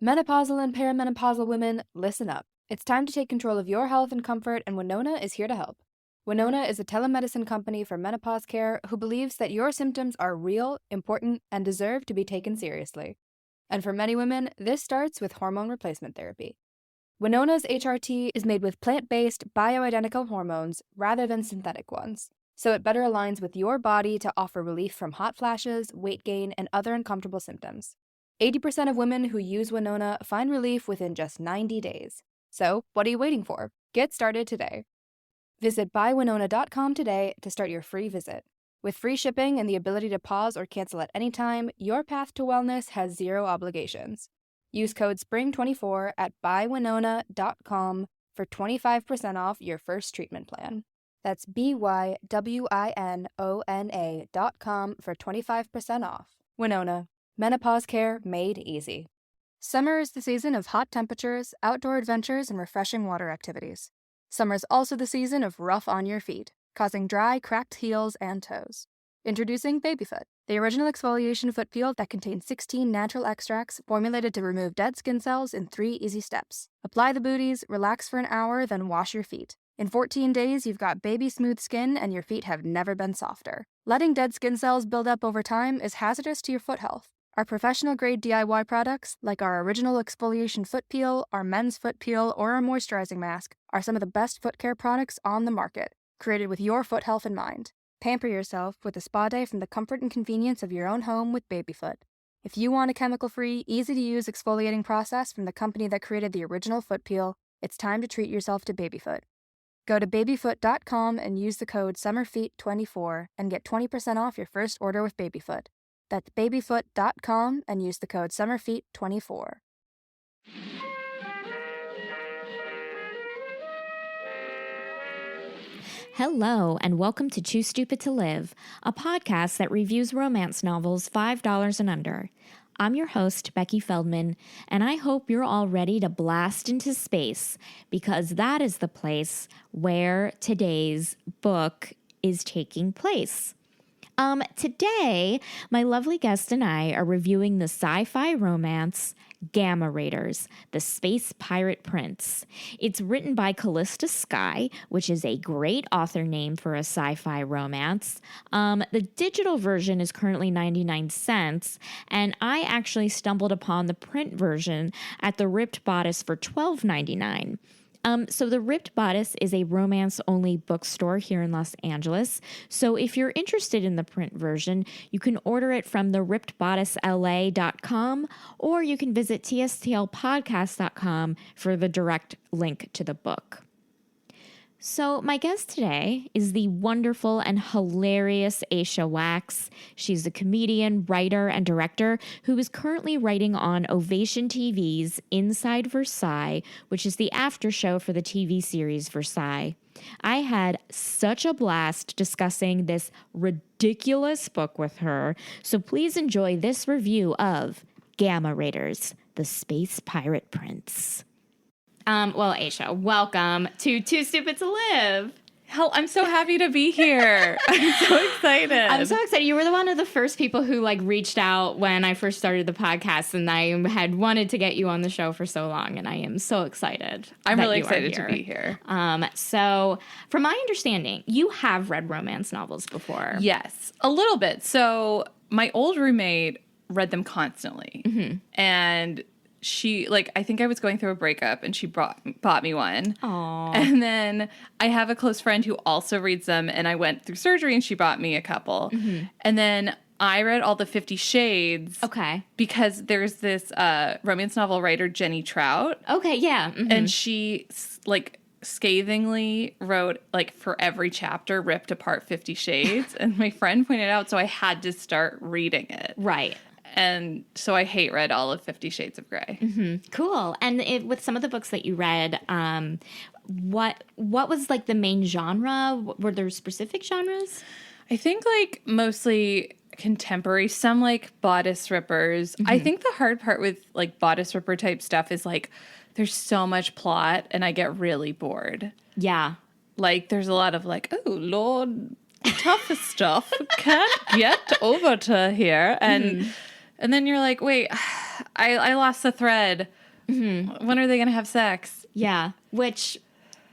Menopausal and perimenopausal women, listen up. It's time to take control of your health and comfort, and Winona is here to help. Winona is a telemedicine company for menopause care who believes that your symptoms are real, important, and deserve to be taken seriously. And for many women, this starts with hormone replacement therapy. Winona's HRT is made with plant-based, bioidentical hormones rather than synthetic ones, so it better aligns with your body to offer relief from hot flashes, weight gain, and other uncomfortable symptoms. 80% of women who use Winona find relief within just 90 days. So, what are you waiting for? Get started today. Visit buywinona.com today to start your free visit. With free shipping and the ability to pause or cancel at any time, your path to wellness has zero obligations. Use code SPRING24 at buywinona.com for 25% off your first treatment plan. That's BYWINONA.com for 25% off. Winona. Menopause care made easy. Summer is the season of hot temperatures, outdoor adventures, and refreshing water activities. Summer is also the season of rough on your feet, causing dry, cracked heels and toes. Introducing Babyfoot, the original exfoliation foot peel that contains 16 natural extracts formulated to remove dead skin cells in 3 easy steps. Apply the booties, relax for an hour, then wash your feet. In 14 days, you've got baby smooth skin and your feet have never been softer. Letting dead skin cells build up over time is hazardous to your foot health. Our professional-grade DIY products, like our original exfoliation foot peel, our men's foot peel, or our moisturizing mask, are some of the best foot care products on the market, created with your foot health in mind. Pamper yourself with a spa day from the comfort and convenience of your own home with Babyfoot. If you want a chemical-free, easy-to-use exfoliating process from the company that created the original foot peel, it's time to treat yourself to Babyfoot. Go to babyfoot.com and use the code SUMMERFEET24 and get 20% off your first order with Babyfoot. That's babyfoot.com and use the code SUMMERFEET24. Hello, and welcome to Too Stupid to Live, a podcast that reviews romance novels $5 and under. I'm your host, Becky Feldman, and I hope you're all ready to blast into space, because that is the place where today's book is taking place. Today, my lovely guest and I are reviewing the sci-fi romance Gamma Raiders, the Space Pirate Prince. It's written by Calista Skye, which is a great author name for a sci-fi romance. The digital version is currently 99 cents, and I actually stumbled upon the print version at the Ripped Bodice for $12.99. So the Ripped Bodice is a romance-only bookstore here in Los Angeles. So if you're interested in the print version, you can order it from the rippedbodicela.com, or you can visit tstlpodcast.com for the direct link to the book. So my guest today is the wonderful and hilarious Aysha Wax. She's a comedian, writer, and director who is currently writing on Ovation TV's Inside Versailles, which is the after show for the TV series Versailles. I had such a blast discussing this ridiculous book with her, so please enjoy this review of Gamma Raiders, the Space Pirate Prince. Well, Aysha, welcome to Too Stupid to Live. Hell, I'm so happy to be here. I'm so excited. I'm so excited. You were one of the first people who reached out when I first started the podcast, and I had wanted to get you on the show for so long, and I am so excited. I'm really excited to be here. So from my understanding, you have read romance novels before. Yes, a little bit. So my old roommate read them constantly. Mm-hmm. And she, I think I was going through a breakup, and she bought me one. Aww. And then I have a close friend who also reads them, and I went through surgery, and she bought me a couple. Mm-hmm. And then I read all the 50 Shades. Okay. Because there's this romance novel writer, Jenny Trout. Okay, yeah. Mm-hmm. And she, scathingly wrote, for every chapter, ripped apart 50 Shades. And my friend pointed out, so I had to start reading it. Right. And so I read all of 50 Shades of Grey. Mm-hmm. Cool. And with some of the books that you read, what was the main genre? Were there specific genres? I think mostly contemporary, some bodice rippers. Mm-hmm. I think the hard part with bodice ripper type stuff is there's so much plot and I get really bored. Yeah. There's a lot of oh Lord, tough stuff can't get over to here. And And then you're like, wait, I lost the thread. Mm-hmm. When are they going to have sex? Yeah.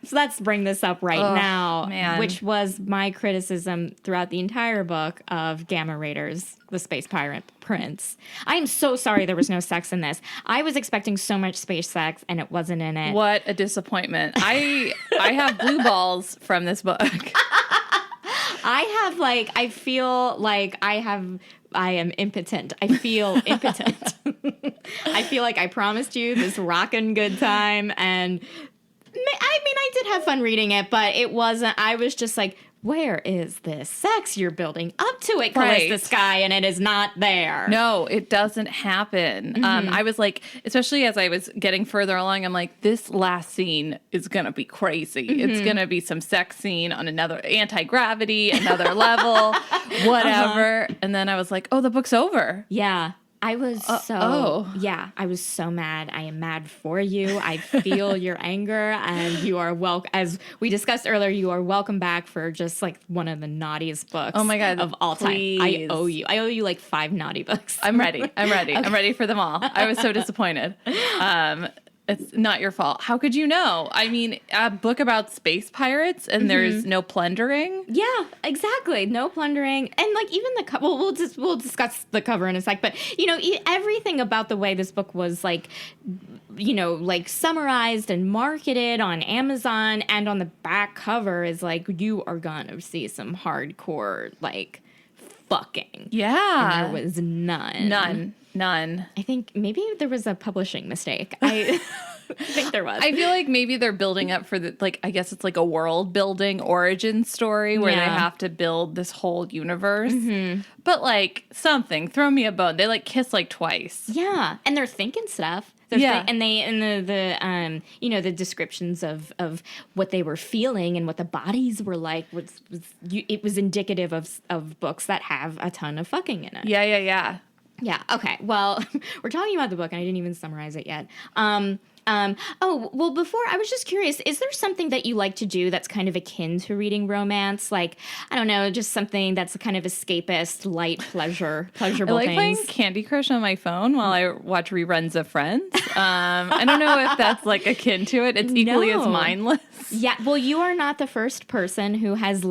So let's bring this up now, man. which was my criticism throughout the entire book of Gamma Raiders, the Space Pirate Prince. I am so sorry there was no sex in this. I was expecting so much space sex, and it wasn't in it. What a disappointment. I have blue balls from this book. I feel like I am impotent. I feel impotent. I feel like I promised you this rockin' good time, and I did have fun reading it, but it wasn't, I was just like, where is this sex you're building up to it, Calista Skye, and it is not there. No, it doesn't happen. Mm-hmm. I was like, especially as I was getting further along, I'm like, this last scene is going to be crazy. Mm-hmm. It's going to be some sex scene on another anti-gravity, another level, whatever. And then I was like, oh, the book's over. Yeah. I was I was so mad. I am mad for you. I feel your anger, and you are welcome. As we discussed earlier, you are welcome back for just like one of the naughtiest books. Oh my God, of all please. time. I owe you like 5 naughty books. I'm ready. Okay. I'm ready for them all. I was so disappointed. It's not your fault. How could you know? I mean, a book about space pirates and there's no plundering. Yeah, exactly. No plundering. And like even the cover, we'll discuss the cover in a sec, but you know, everything about the way this book was like, you know, like summarized and marketed on Amazon and on the back cover is like, you are gonna see some hardcore like fucking. Yeah. And there was none. None. I think maybe there was a publishing mistake. I think there was. I feel like maybe they're building up for the, like, I guess it's like a world building origin story where they have to build this whole universe. Mm-hmm. But like throw me a bone. They like kiss like twice. Yeah. And they're thinking stuff. And the you know, the descriptions of what they were feeling and what the bodies were like it was indicative of books that have a ton of fucking in it. Yeah. Yeah, okay. Well, we're talking about the book, and I didn't even summarize it yet. Before, I was just curious, is there something that you like to do that's kind of akin to reading romance? Like, I don't know, just something that's a kind of escapist, light pleasurable things? I like playing Candy Crush on my phone while I watch reruns of Friends. I don't know if that's, like, akin to it. It's equally as mindless. Yeah, well, you are not the first person who has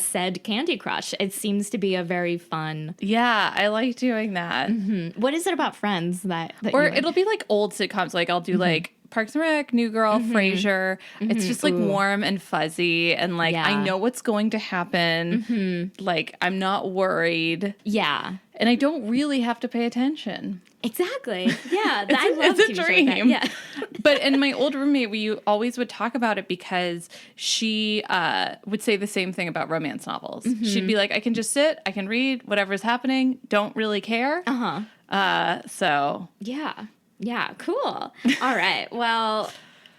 said Candy Crush. It seems to be a very fun... Yeah, I like doing that. Mm-hmm. What is it about Friends that or it'll be, like, old sitcoms. Like, I'll do, like, Parks and Rec, New Girl, Frasier. It's just, like, warm and fuzzy. And, like, I know what's going to happen. Like, I'm not worried. Yeah. And I don't really have to pay attention. Exactly. Yeah. I love it's a dream. Like yeah. But and my old roommate, we always would talk about it because she would say the same thing about romance novels. Mm-hmm. She'd be like, I can just sit, I can read whatever's happening, don't really care. So yeah, cool. All right. Well,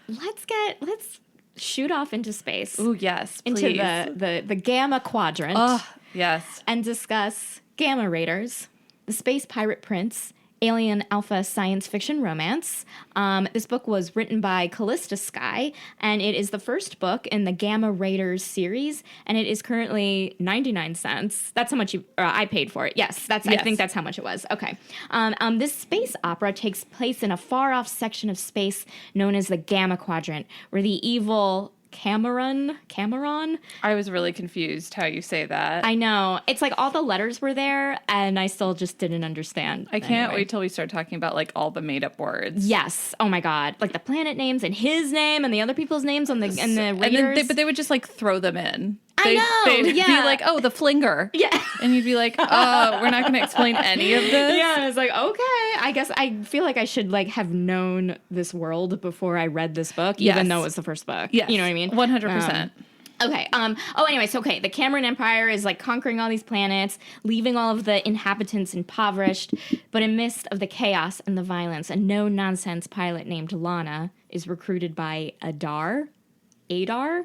let's shoot off into space. Ooh, yes, please. Into the Gamma Quadrant. Oh, yes. And discuss Gamma Raiders, the Space Pirate Prince, alien alpha science fiction romance. This book was written by Calista Skye, and it is the first book in the Gamma Raiders series, and it is currently 99 cents. That's how much I paid for it. Yes. I think that's how much it was. Okay. This space opera takes place in a far-off section of space known as the Gamma Quadrant, where the evil Cameron? I was really confused how you say that. I know. It's like all the letters were there, and I still just didn't understand. I can't wait till we start talking about, like, all the made-up words. Yes. Oh, my God. Like, the planet names and his name and the other people's names and the raiders. But they would just, like, throw them in. They'd be like, oh, the flinger. Yeah. And you'd be like, oh, we're not going to explain any of this. Yeah, and I was like, okay. I guess I feel like I should, like, have known this world before I read this book, even though it was the first book. Yes. You know what I mean? 100%. Okay. The Cameron Empire is like conquering all these planets, leaving all of the inhabitants impoverished. But in midst of the chaos and the violence, a no-nonsense pilot named Lana is recruited by Adar? I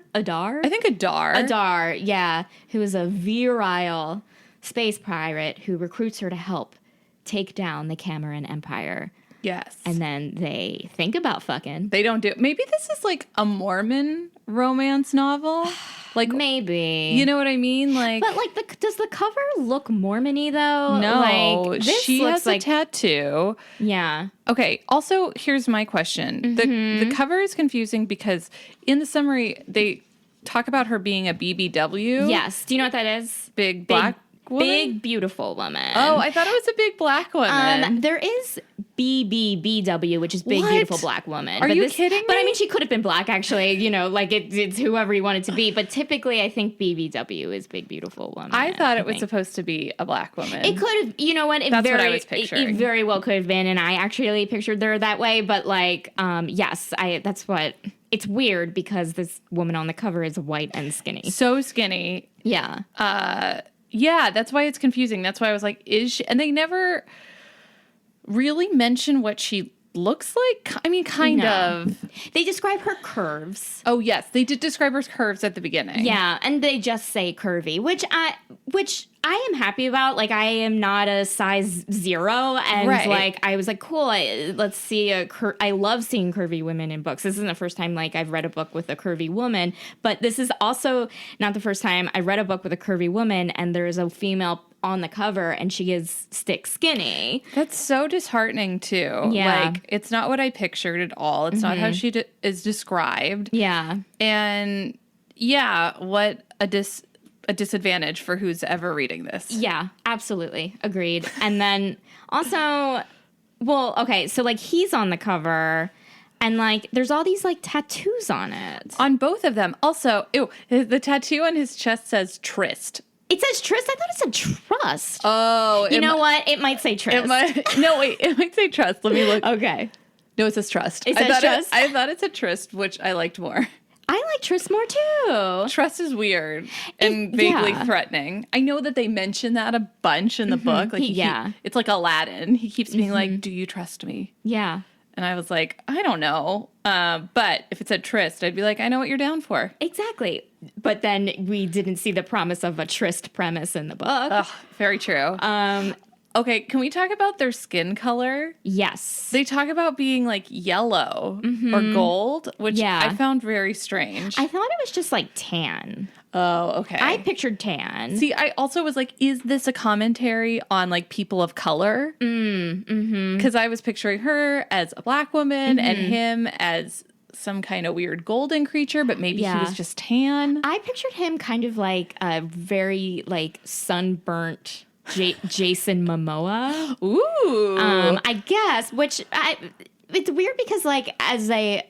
think Adar. Adar, yeah, who is a virile space pirate who recruits her to help take down the Cameron Empire. Yes. And then they think about fucking. They don't do. Maybe this is like a Mormon romance novel. Like maybe. You know what I mean? Like, but like, does the cover look Mormon-y though? No, like, this she looks has like a tattoo. Yeah. Okay. Also, here's my question: the cover is confusing because in the summary they talk about her being a BBW. Yes. Do you know what that is? Big black woman? Big beautiful woman. Oh, I thought it was a big black woman. There is BBBW, which is big What? beautiful black woman. Are you kidding But I me? mean, she could have been black actually. You know, like it's whoever you want it to be. But typically, I think BBW is big beautiful woman. I thought it was think. supposed to be a black woman. It could have, you know what? That's what I was It picturing. very well could have been, and I actually pictured her that way. But like, yes, that's what. It's weird because this woman on the cover is white and skinny. So skinny. Yeah. Yeah, that's why it's confusing. That's why I was like, is she? And they never really mention what she looks like. I mean, kind of. They describe her curves. Oh, yes. They did describe her curves at the beginning. Yeah, and they just say curvy, which I am happy about. Like, I am not a size 0, and Right. like I was like, cool. Let's see I love seeing curvy women in books. This isn't the first time like I've read a book with a curvy woman, but this is also not the first time I read a book with a curvy woman, and there is a female on the cover, and she is stick skinny. That's so disheartening, too. Yeah. Like, it's not what I pictured at all. It's not how she is described. Yeah. And, yeah, what a disadvantage for who's ever reading this. Yeah, absolutely. Agreed. And then also, well, okay, so like he's on the cover and like there's all these like tattoos on it. On both of them. Also, the tattoo on his chest says Tryst. It says Tryst. I thought it said Trust. Oh. You know what? It might say Tryst. It might say Trust. Let me look. Okay. No, it says Trust. It says Trust? I thought it said Tryst, which I liked more. I like Tryst more too. Trust is weird and vaguely yeah. threatening. I know that they mention that a bunch in the book. Like it's like Aladdin. He keeps being like, "Do you trust me?" Yeah. And I was like, I don't know. But if it said Tryst, I'd be like, I know what you're down for. Exactly. But then we didn't see the promise of a Tryst premise in the book. Ugh, very true. Okay, can we talk about their skin color? Yes. They talk about being like yellow or gold, which I found very strange. I thought it was just like tan. Oh, okay. I pictured tan. See, I also was like, is this a commentary on like people of color? Because I was picturing her as a black woman and him as some kind of weird golden creature, but maybe he was just tan. I pictured him kind of like a very like sunburnt Jason Momoa. Ooh. I guess, it's weird because like I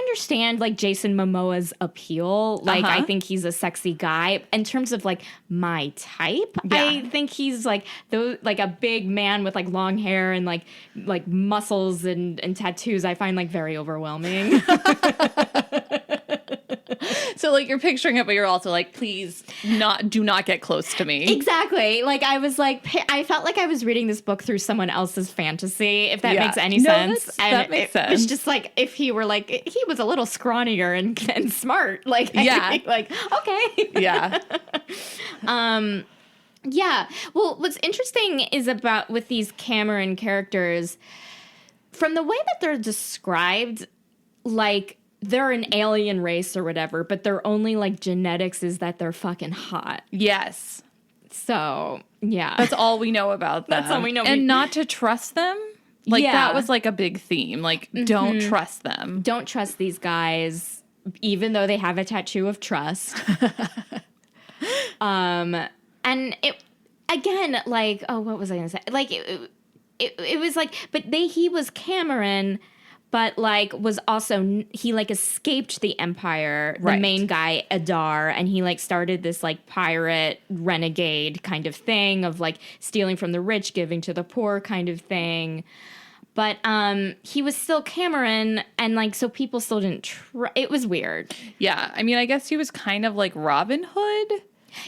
understand like Jason Momoa's appeal. Like I think he's a sexy guy. In terms of like my type, I think he's like a big man with like long hair and like muscles and tattoos. I find like very overwhelming. So like you're picturing it, but you're also like, please do not get close to me. Exactly. Like I was like, I felt like I was reading this book through someone else's fantasy, if that makes any sense. That makes sense. It's just like if he were like, he was a little scrawnier and smart. Like, I'd be like, okay. Yeah. Yeah. Well, what's interesting is about with these Cameron characters, from the way that they're described, like they're an alien race or whatever, but their only like genetics is that they're fucking hot. Yes. So, yeah. That's all we know about them. That's all we know. And not to trust them. Like that was like a big theme. Like don't trust them. Don't trust these guys, even though they have a tattoo of trust. And it, again, like, oh, what was I going to say? Like, it was like, but he was Cameron, but like was also, he like escaped the Empire, the main guy, Adar, and he like started this like pirate renegade kind of thing of like stealing from the rich, giving to the poor kind of thing. But he was still Cameron, and like so people still didn't it was weird. Yeah. I mean, I guess he was kind of like Robin Hood.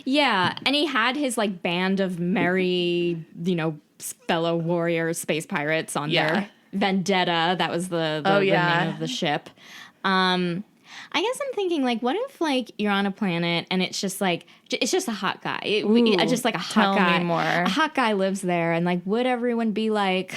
Yeah, and he had his like band of merry, fellow warrior space pirates on there. Vendetta, that was the name of the ship. I guess I'm thinking like, what if like you're on a planet and it's just like a hot guy, just like a hot guy. Tell me more. A hot guy lives there, and like, would everyone be like,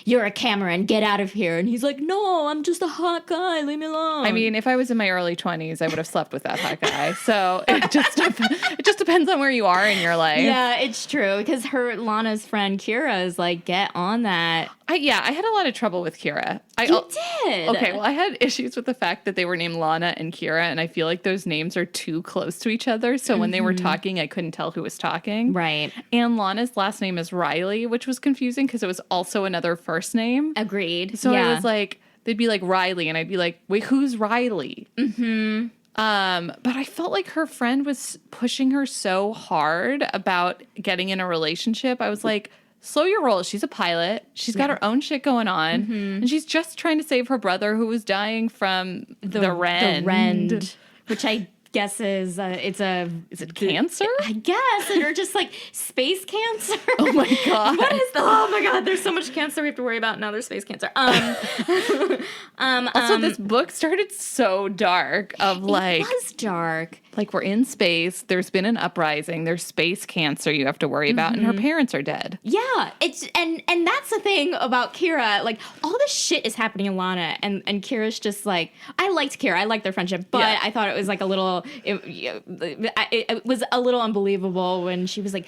you're a Cameron, get out of here. And he's like, no, I'm just a hot guy, leave me alone. I mean, if I was in my early 20s, I would have slept with that hot guy. So it just depends on where you are in your life. Yeah, it's true. Because Lana's friend Kira is like, get on that. I had a lot of trouble with Kira. You did? Okay, well, I had issues with the fact that they were named Lana and Kira, and I feel like those names are too close to each other. So when they were talking, I couldn't tell who was talking. Right. And Lana's last name is Riley, which was confusing because it was also another first name. Agreed. So yeah. I was like, they'd be like Riley, and I'd be like, wait, who's Riley? Mm-hmm. But I felt like her friend was pushing her so hard about getting in a relationship. I was like, slow your roll. She's a pilot. She's got her own shit going on. And she's just trying to save her brother who was dying from the Rend. The Rend, which I guess is is it cancer? I guess, or just like space cancer. Oh my god! Oh my god! There's so much cancer we have to worry about now. There's space cancer. Also, this book started so dark. It was dark. Like, we're in space. There's been an uprising. There's space cancer you have to worry about, and her parents are dead. Yeah, it's and that's the thing about Kira. Like, all this shit is happening in Lana, and Kira's just like, I liked Kira. I liked their friendship, but I thought it was like a little. It was a little unbelievable when she was like,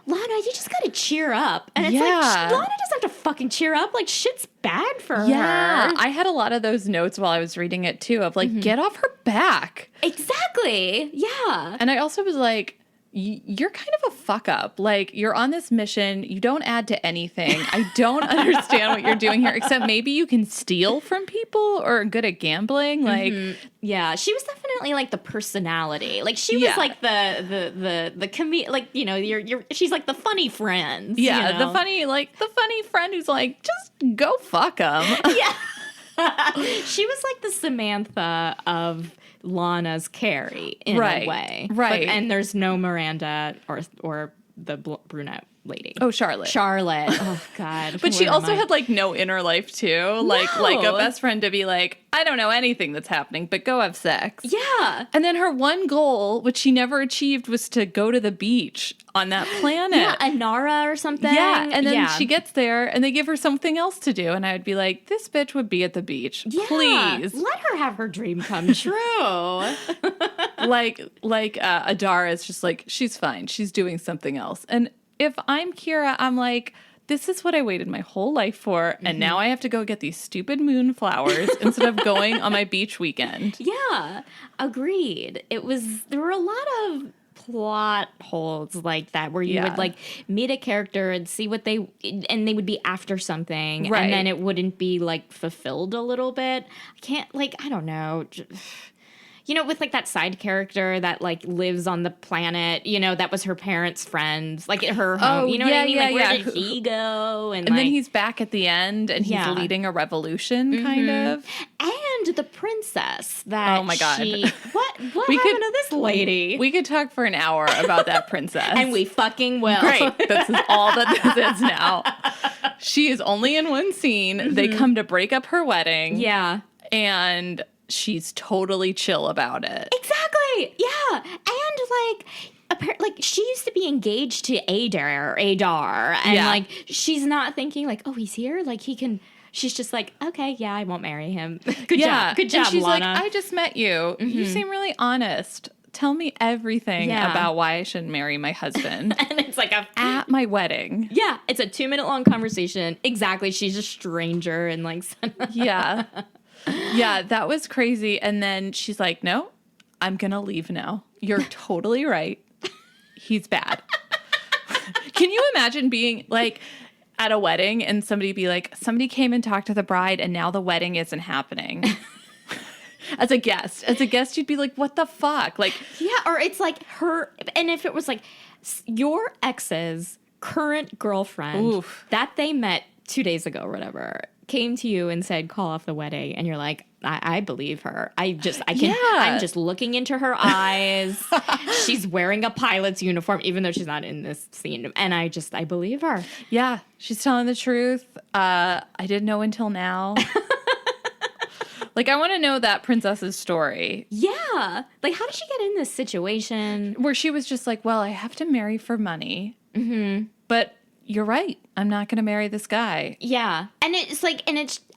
Lana, you just gotta cheer up. And it's like, Lana doesn't have to fucking cheer up. Like, shit's bad for her. Yeah, I had a lot of those notes while I was reading it, too, of like, get off her back. Exactly. Yeah. And I also was like, you're kind of a fuck up. Like, you're on this mission. You don't add to anything. I don't understand what you're doing here, except maybe you can steal from people or are good at gambling. Like, yeah, she was definitely like the personality. Like, she was like the like, you know, she's like the funny friend. Yeah, you know? the funny friend who's like, just go fuck them. Yeah. She was like the Samantha of Lana's Carrie in a way. Right. And there's no Miranda or the brunette lady. Oh, Charlotte. Oh, God. But she also had, like, no inner life, too. Like a best friend to be like, I don't know anything that's happening, but go have sex. Yeah. And then her one goal, which she never achieved, was to go to the beach on that planet. Yeah, Anara or something. Yeah, and then she gets there, and they give her something else to do, and I would be like, this bitch would be at the beach. Yeah, please. let her have her dream come true. like Adara is just like, she's fine. She's doing something else. And if I'm Kira, I'm like, this is what I waited my whole life for, and now I have to go get these stupid moonflowers instead of going on my beach weekend. Yeah, agreed. There were a lot of plot holes like that where you would like meet a character and see what they would be after something, and then it wouldn't be like fulfilled a little bit. I don't know. You know, with like that side character that like lives on the planet, you know, that was her parents' friend, like at her home. You know what I mean? Like, where did he go? And then he's back at the end, and he's leading a revolution, kind of. And the princess that. Oh my god! What happened to this lady? We could talk for an hour about that princess, and we fucking will. Great. This is all that this is now. She is only in one scene. They come to break up her wedding. Yeah, and she's totally chill about it. Exactly. Yeah. And like she used to be engaged to Adar, and like she's not thinking like, oh, he's here, like he can. She's just like, okay, yeah, I won't marry him. Good job, and she's Lana. like, I just met you. You seem really honest. Tell me everything about why I shouldn't marry my husband. And it's like at my wedding. Yeah, it's a 2-minute long conversation. Exactly. She's a stranger and like. Yeah. Yeah, that was crazy. And then she's like, no, I'm going to leave now. You're totally right. He's bad. Can you imagine being like at a wedding and somebody be like, somebody came and talked to the bride and now the wedding isn't happening? As a guest, you'd be like, what the fuck? Like, yeah, or it's like her. And if it was like your ex's current girlfriend that they met 2 days ago or whatever, came to you and said, call off the wedding. And you're like, I believe her. I'm just looking into her eyes. She's wearing a pilot's uniform, even though she's not in this scene. And I believe her. Yeah, she's telling the truth. I didn't know until now. Like, I want to know that princess's story. Yeah. Like, how did she get in this situation? Where she was just like, well, I have to marry for money. Mm-hmm. But you're right. I'm not going to marry this guy. Yeah. And it's like,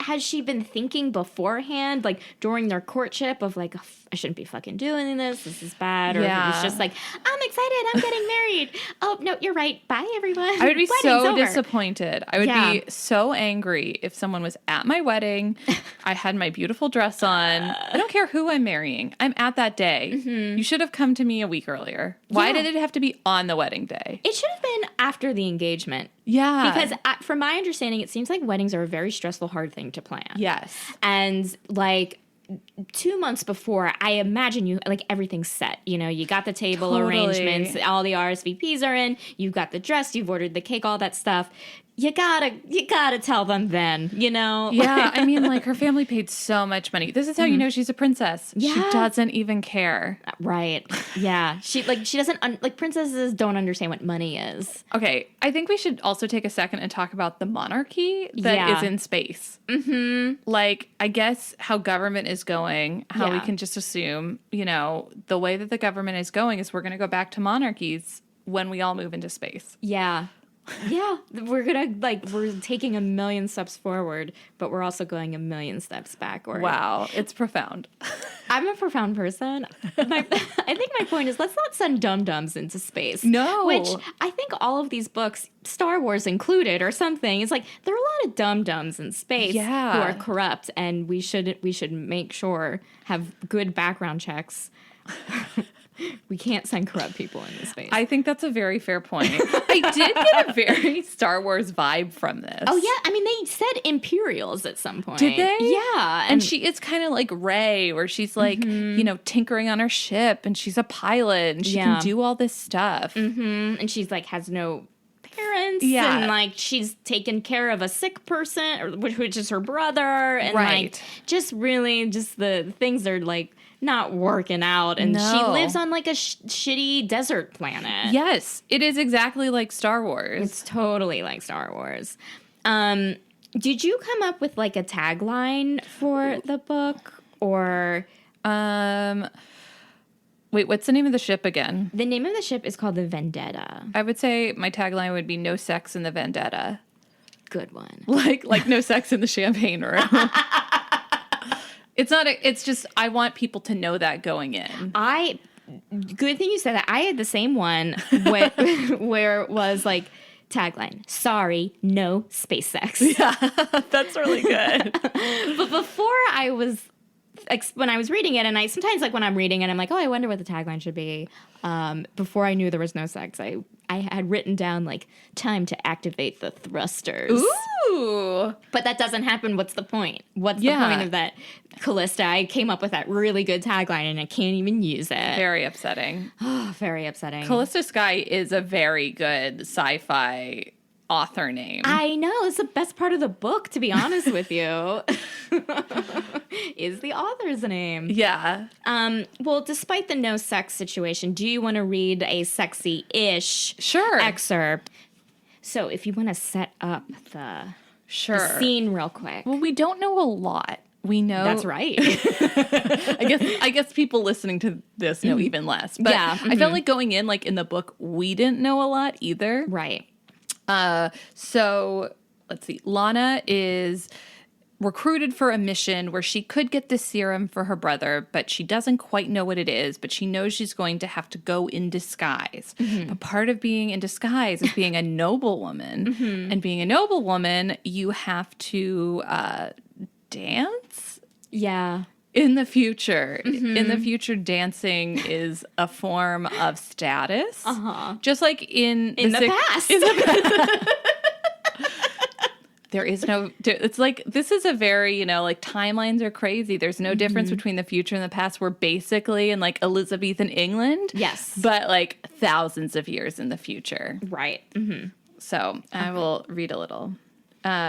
has she been thinking beforehand, like during their courtship of like, I shouldn't be fucking doing this. This is bad. Or if it was just like, I'm excited. I'm getting married. Oh, no, you're right. Bye, everyone. I would be Wedding's so over. disappointed. I would be so angry if someone was at my wedding. I had my beautiful dress on. I don't care who I'm marrying. I'm at that day. Mm-hmm. You should have come to me a week earlier. Why did it have to be on the wedding day? It should have been after the engagement. Yeah. Because from my understanding, it seems like weddings are a very stressful, hard thing to plan. Yes. And like 2 months before, I imagine you like everything's set. You know, you got the table arrangements, all the RSVPs are in, you've got the dress, you've ordered the cake, all that stuff. You gotta tell them then, you know? Yeah, I mean, like, her family paid so much money. This is how you know she's a princess. Yeah. She doesn't even care. Right. Yeah. She doesn't, like, princesses don't understand what money is. Okay, I think we should also take a second and talk about the monarchy that is in space. Mm-hmm. Like, I guess how government is going, how we can just assume, you know, the way that the government is going is we're going to go back to monarchies when we all move into space. Yeah. Yeah, we're taking a million steps forward, but we're also going a million steps backward. Wow, it's profound. I'm a profound person. I think my point is, let's not send dum-dums into space. No. Which I think all of these books, Star Wars included or something, is like, there are a lot of dum-dums in space who are corrupt, and we should make sure have good background checks. We can't send corrupt people into space. I think that's a very fair point. I did get a very Star Wars vibe from this. Oh, yeah. I mean, they said Imperials at some point. Did they? Yeah. And it's kind of like Rey, where she's like, you know, tinkering on her ship, and she's a pilot, and she can do all this stuff. Mm-hmm. And she's like, has no parents. Yeah. And like, she's taken care of a sick person, which is her brother. And like, just really, just the things are like, not working out, and she lives on like a shitty desert planet. Yes, it is exactly like Star Wars. It's totally like Star Wars. Did you come up with like a tagline for the book, or wait, what's the name of the ship again? The name of the ship is called the Vendetta. I would say my tagline would be "No sex in the Vendetta." Good one. Like no sex in the champagne room. It's just, I want people to know that going in. Good thing you said that. I had the same one where it was like, tagline, sorry, no space sex. Yeah, that's really good. But before when I was reading it, and I sometimes like when I'm reading it, I'm like, oh, I wonder what the tagline should be. Before I knew there was no sex, I had written down like, time to activate the thrusters. Ooh. But that doesn't happen. What's the point? What's the point of that? Calista, I came up with that really good tagline and I can't even use it. Very upsetting. Oh, very upsetting. Calista Skye is a very good sci-fi author name. I know. It's the best part of the book, to be honest with you. Is the author's name. Yeah. Well, despite the no sex situation, do you want to read a sexy-ish excerpt? So if you want to set up the scene real quick. Well, we don't know a lot. We know. That's right. I guess people listening to this know even less. But I felt like going in, like in the book, we didn't know a lot either. Right. So let's see. Lana is recruited for a mission where she could get this serum for her brother, but she doesn't quite know what it is, but she knows she's going to have to go in disguise. But part of being in disguise is being a noblewoman. And being a noblewoman, you have to dance? Yeah. In the future. In the future, dancing is a form of status. Just like in the past. In the past. There is no, it's like, this is a very, you know, like timelines are crazy. There's no difference between the future and the past. We're basically in like Elizabethan England. Yes. But like thousands of years in the future. Right. So I will read a little.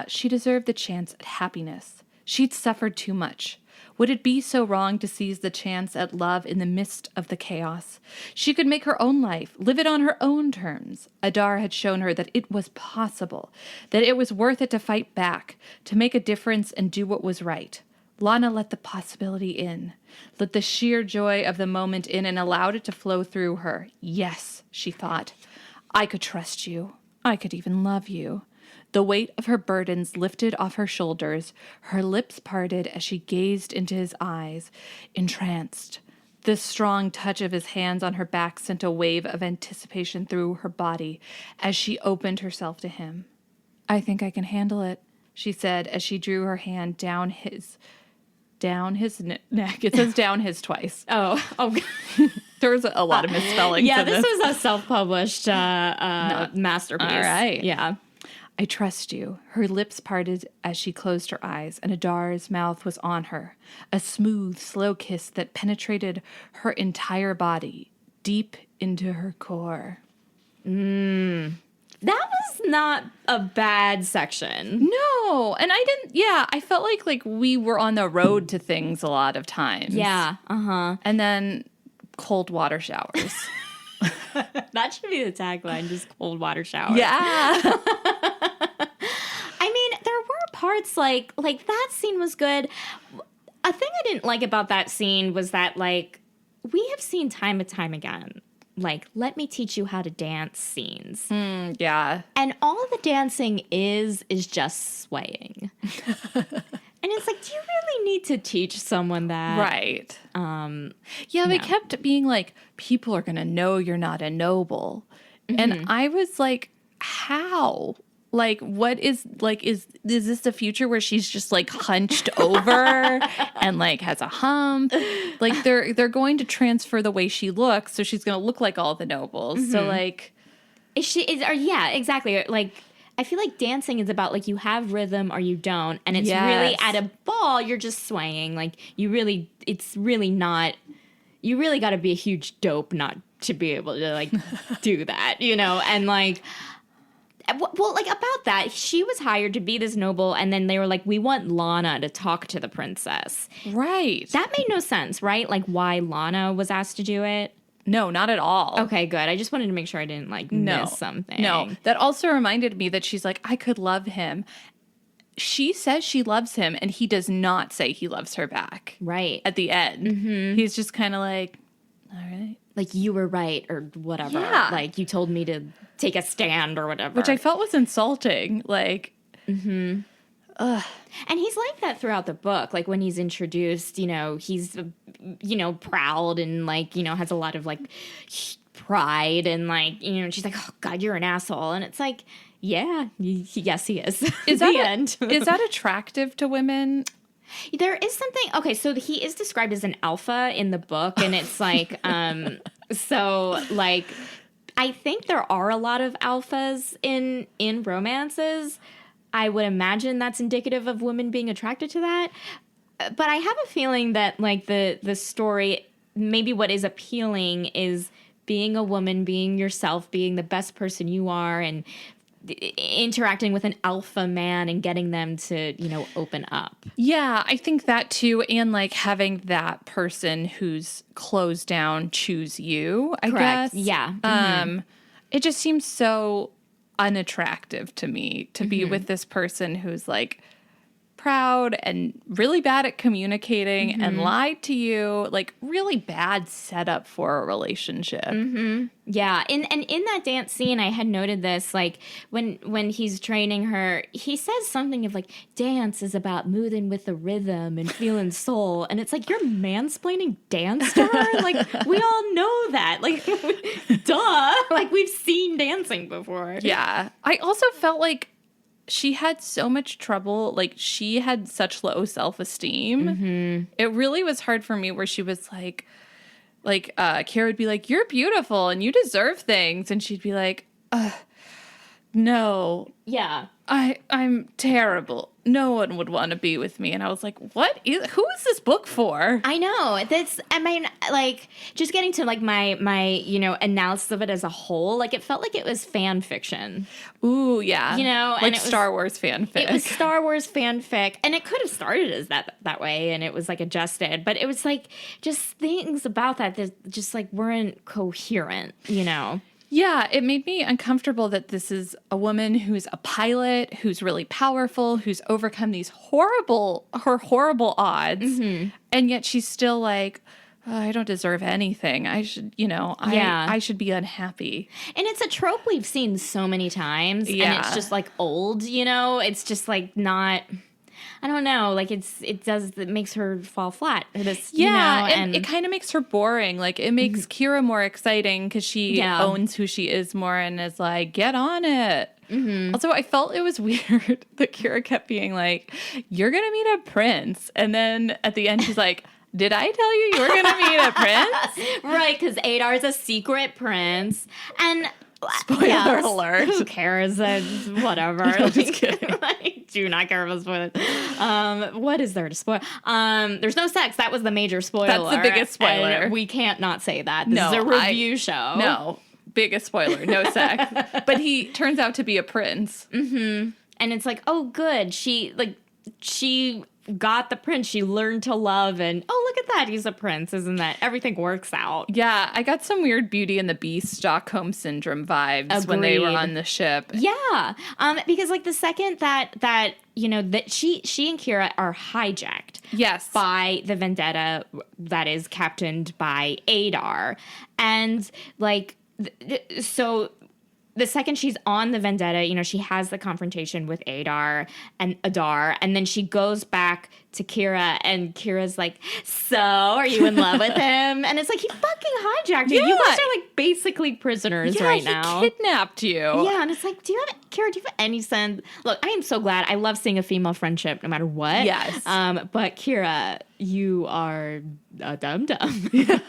She deserved the chance at happiness. She'd suffered too much. Would it be so wrong to seize the chance at love in the midst of the chaos? She could make her own life, live it on her own terms. Adar had shown her that it was possible, that it was worth it to fight back, to make a difference and do what was right. Lana let the possibility in, let the sheer joy of the moment in and allowed it to flow through her. Yes, she thought, I could trust you. I could even love you. The weight of her burdens lifted off her shoulders. Her lips parted as she gazed into his eyes, entranced. The strong touch of his hands on her back sent a wave of anticipation through her body as she opened herself to him. I think I can handle it, she said as she drew her hand down his neck. It says down his twice. Oh. There was a lot of misspellings. Yeah, this was a self-published masterpiece. All right. Yeah. I trust you. Her lips parted as she closed her eyes, and Adar's mouth was on her. A smooth, slow kiss that penetrated her entire body, deep into her core. That was not a bad section. No, and I felt like we were on the road to things a lot of times. Yeah, And then cold water showers. That should be the tagline, just cold water showers. Yeah. I mean, there were parts like that scene was good. A thing I didn't like about that scene was that, like, we have seen time and time again, like, let me teach you how to dance scenes. Yeah. And all the dancing is just swaying. And it's like, do you really need to teach someone that? Right. Yeah, they kept being like, people are going to know you're not a noble. And I was like, how? Like, what is this the future where she's just like hunched over and like has a hump? Like they're going to transfer the way she looks, so she's going to look like all the nobles. So like, yeah, exactly. Like, I feel like dancing is about, like, you have rhythm or you don't, and it's really at a ball you're just swaying. Like, it's really not. You really got to be a huge dope not to be able to, like, do that, you know? And, like, well, like, about that, she was hired to be this noble, and then they were like, we want Lana to talk to the princess. right. That made no sense, right? Like, why Lana was asked to do it. No, not at all. Okay, good. I just wanted to make sure I didn't, like, miss something. No, that also reminded me that she's like, I could love him. She says she loves him, and he does not say he loves her back. Right. At the end. He's just kind of like, all right. Like, you were right or whatever. Yeah. Like, you told me to take a stand or whatever. Which I felt was insulting. Like, And he's like that throughout the book. Like, when he's introduced, you know, he's, you know, proud and, like, you know, has a lot of, like, pride. And, like, you know, she's like, oh, God, you're an asshole. And it's like, yeah, yes, he is. is that attractive to women? There is something. Okay, so he is described as an alpha in the book, and it's like, so, like, I think there are a lot of alphas in romances. I would imagine that's indicative of women being attracted to that. But I have a feeling that, like, the story, maybe what is appealing is being a woman, being yourself, being the best person you are, and interacting with an alpha man and getting them to, you know, open up. Yeah, I think that too. And like having that person who's closed down choose you, I Correct. guess. Yeah. It just seems so unattractive to me to be with this person who's like proud and really bad at communicating and lied to you, like really bad setup for a relationship. Yeah, and in that dance scene, I had noted this, like, when he's training her, he says something of, like, dance is about moving with the rhythm and feeling soul, and it's like, you're mansplaining dance to her? Like, we all know that. Like, duh. Like, we've seen dancing before. Yeah. I also felt like she had so much trouble. Like, she had such low self-esteem. It really was hard for me where she was like, Kara would be like, you're beautiful and you deserve things. And she'd be like, no. Yeah. I'm terrible. No one would want to be with me. And I was like, who is this book for? I know. I mean, like, just getting to, like, my you know, analysis of it as a whole, like, it felt like it was fan fiction. Ooh, yeah. You know, like Star Wars fanfic. It was Star Wars fanfic, and it could have started as that way, and it was, like, adjusted, but it was, like, just things about that just, like, weren't coherent, you know? Yeah, it made me uncomfortable that this is a woman who's a pilot, who's really powerful, who's overcome these horrible odds, and yet she's still like, oh, I don't deserve anything. I should, I should be unhappy. And it's a trope we've seen so many times. Yeah. And it's just like old, it's just like not, I don't know, like it makes her fall flat. And it kind of makes her boring. Like it makes Kira more exciting because she owns who she is more and is like, get on it. Mm-hmm. Also, I felt it was weird that Kira kept being like, you're going to meet a prince. And then at the end, she's like, did I tell you were going to meet a prince? Right, because Adar's a secret prince. And spoiler alert. Who cares? Whatever. Just kidding. I do not care about spoilers. What is there to spoil? There's no sex. That was the major spoiler. That's the biggest spoiler. And we can't not say that. This is a review show. No. Biggest spoiler. No sex. But he turns out to be a prince. Mm-hmm. And it's like, oh, good. She got the prince. She learned to love, and look at that, he's a prince. Isn't that everything works out? Yeah, I got some weird Beauty and the Beast Stockholm syndrome vibes when they were on the ship. Yeah, because like the second that she and Kira are hijacked, yes, by the vendetta that is captained by Adar, and like so. The second she's on the vendetta, she has the confrontation with Adar, and then she goes back to Kira, and Kira's like, so, are you in love with him? And it's like, he fucking hijacked you. Yeah. You guys are like basically prisoners right now. He kidnapped you. Yeah, and it's like, Kira, do you have any sense? Look, I am so glad. I love seeing a female friendship no matter what. Yes. But Kira, you are a dum-dum. Yeah.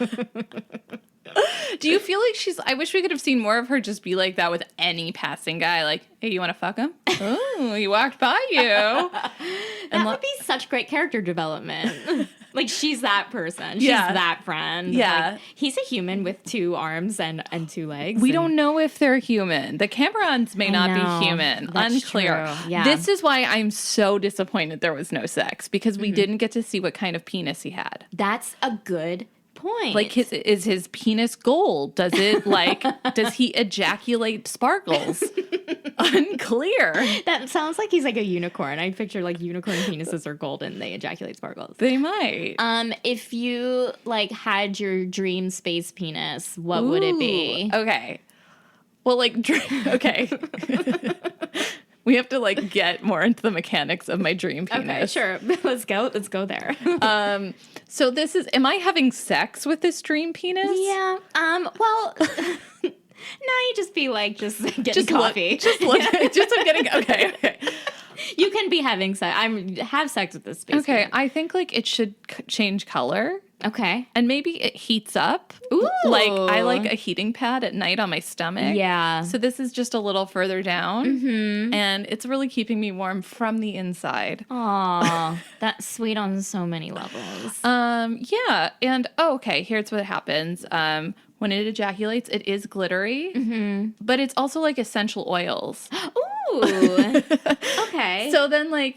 Do you feel like I wish we could have seen more of her just be like that with any passing guy. Like, hey, you want to fuck him? Oh, he walked by you. That would be such great character development. Like, she's that person. She's that friend. Yeah. Like, he's a human with 2 arms and 2 legs. We don't know if they're human. The Camerons may not be human. That's unclear. True. Yeah. This is why I'm so disappointed there was no sex, because we didn't get to see what kind of penis he had. That's a good point. Like, is his penis gold? Does it does he ejaculate sparkles? Unclear. That sounds like he's like a unicorn. I picture like unicorn penises are golden. They ejaculate sparkles. They might. If you like had your dream space penis, what would it be? Okay. Well, okay. We have to like get more into the mechanics of my dream penis. Okay, sure. Let's go there. So am I having sex with this dream penis? Yeah. Well, no, you just be like, just getting coffee. I'm getting, okay. You can be having sex. Have sex with this space. Okay, penis. I think like it should change color. Okay. And maybe it heats up. Ooh. Like I like a heating pad at night on my stomach. Yeah. So this is just a little further down. Mm-hmm. And it's really keeping me warm from the inside. Aw, that's sweet on so many levels. Yeah. And okay, here's what happens. When it ejaculates, it is glittery, but it's also like essential oils. Ooh. Okay. So then I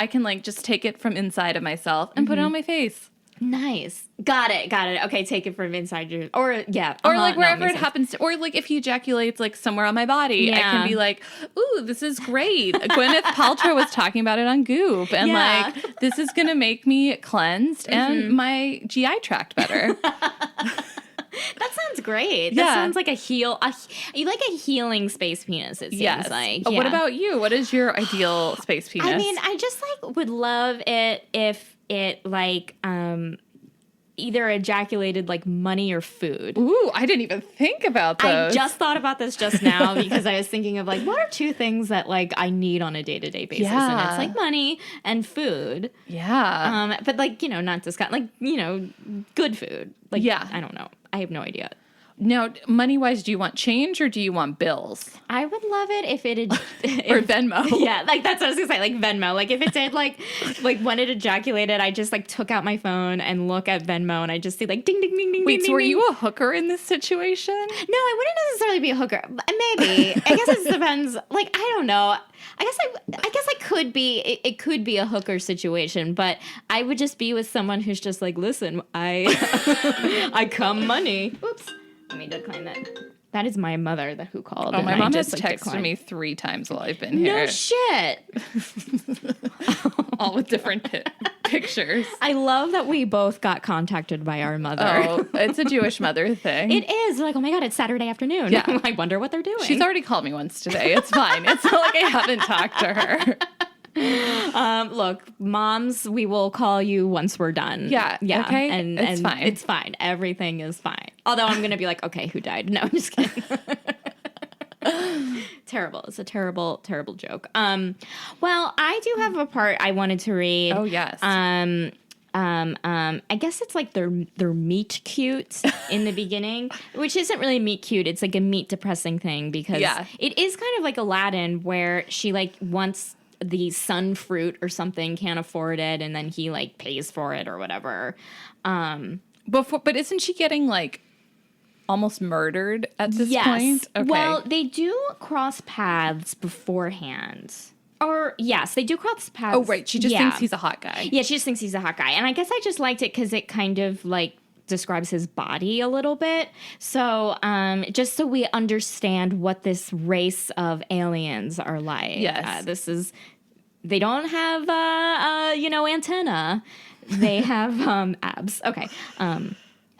can like just take it from inside of myself and put it on my face. Nice. Got it. Okay, take it from inside your... Or like wherever it happens to... Or like if he ejaculates like somewhere on my body, I can be like, ooh, this is great. Gwyneth Paltrow was talking about it on Goop. And like, this is going to make me cleansed and my GI tract better. That sounds great. Yeah. That sounds like you like a healing space penis, it seems like. Yeah. What about you? What is your ideal space penis? I mean, I just like would love it if it like either ejaculated like money or food. Ooh, I didn't even think about those. I just thought about this just now because I was thinking of like, what are 2 things that like I need on a day-to-day basis? Yeah. And it's like money and food. Yeah. But like, not discuss, like, good food. Like, yeah. I don't know. I have no idea. Now, money-wise, do you want change or do you want bills? I would love it if it or Venmo. Yeah, like that's what I was gonna say, like Venmo. Like if it did like when it ejaculated, I just like took out my phone and look at Venmo and I just see like ding ding ding ding. Wait, ding, so were ding, you a hooker in this situation? No, I wouldn't necessarily be a hooker. Maybe. I guess it depends. Like I don't know. I guess I could be. It could be a hooker situation, but I would just be with someone who's just like, listen, I come money. Oops. Let me decline that. That is my mother who called. Oh, my mom has just, texted me 3 times while I've been here. No shit. All with different pictures. I love that we both got contacted by our mother. Oh, it's a Jewish mother thing. It is. They're like, oh my God, it's Saturday afternoon. Yeah. I wonder what they're doing. She's already called me once today. It's fine. It's not like I haven't talked to her. Look, moms, we will call you once we're done. Yeah. Okay. And it's fine. It's fine. Everything is fine. Although I'm going to be like, okay, who died? No, I'm just kidding. Terrible. It's a terrible, terrible joke. Well, I do have a part I wanted to read. Oh, yes. I guess it's like they're meat cute in the beginning, which isn't really meat cute. It's like a meat depressing thing because it is kind of like Aladdin where she like wants the sun fruit or something, can't afford it, and then he like pays for it or whatever. But isn't she getting like almost murdered at this point? Okay. Well, they do cross paths beforehand. Or, yes, they do cross paths. Oh, right. She just thinks he's a hot guy. Yeah, she just thinks he's a hot guy. And I guess I just liked it because it kind of, like, describes his body a little bit. So, just so we understand what this race of aliens are like. Yes. They don't have, antenna. They have abs. Okay.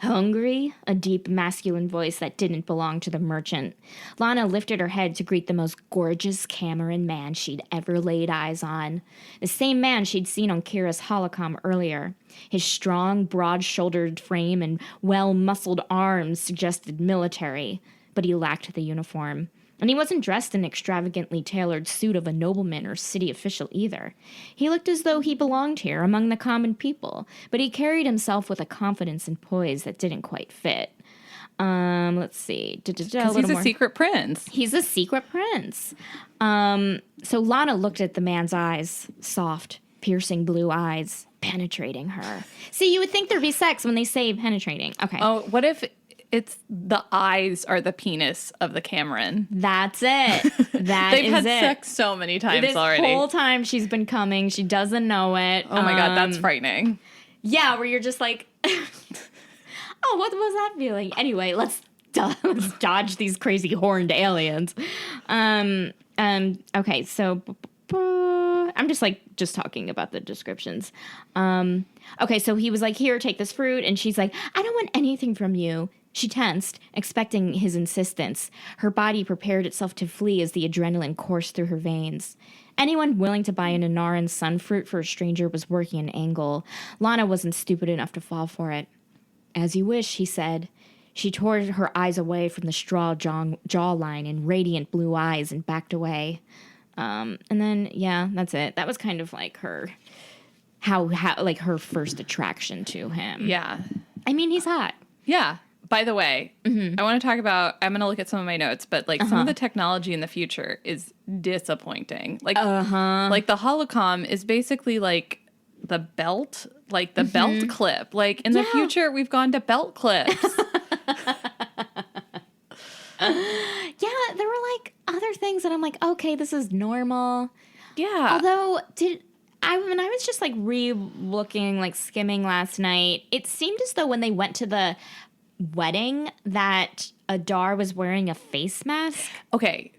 Hungry? A deep masculine voice that didn't belong to the merchant. Lana lifted her head to greet the most gorgeous Cameron man she'd ever laid eyes on. The same man she'd seen on Kira's holocom earlier. His strong, broad-shouldered frame and well-muscled arms suggested military, but he lacked the uniform. And he wasn't dressed in an extravagantly tailored suit of a nobleman or city official either. He looked as though he belonged here among the common people, but he carried himself with a confidence and poise that didn't quite fit. Let's see. Because he's a secret prince. He's a secret prince. So Lana looked at the man's eyes, soft, piercing blue eyes, penetrating her. See, you would think there'd be sex when they say penetrating. Okay. Oh, what if it's the eyes are the penis of the Cameron? That's it. They've had sex so many times already. This whole time she's been coming. She doesn't know it. Oh my God, that's frightening. Yeah, where you're just like, oh, what was that feeling? Anyway, let's dodge these crazy horned aliens. Okay, so I'm just talking about the descriptions. Okay, so he was like, here, take this fruit. And she's like, I don't want anything from you. She tensed, expecting his insistence. Her body prepared itself to flee as the adrenaline coursed through her veins. Anyone willing to buy an Anaran sunfruit for a stranger was working an angle. Lana wasn't stupid enough to fall for it. As you wish, he said. She tore her eyes away from the straw jawline and radiant blue eyes and backed away. And then, yeah, that's it. That was kind of like her, how like her first attraction to him. Yeah. I mean, he's hot. Yeah. By the way, I want to talk about, I'm going to look at some of my notes, but like some of the technology in the future is disappointing. Like, like the holocom is basically like the belt, like the belt clip. Like in the future, we've gone to belt clips. Yeah, there were like other things that I'm like, okay, this is normal. Yeah. Although, when I was just like re-looking, like skimming last night, it seemed as though when they went to the wedding that Adar was wearing a face mask. Okay,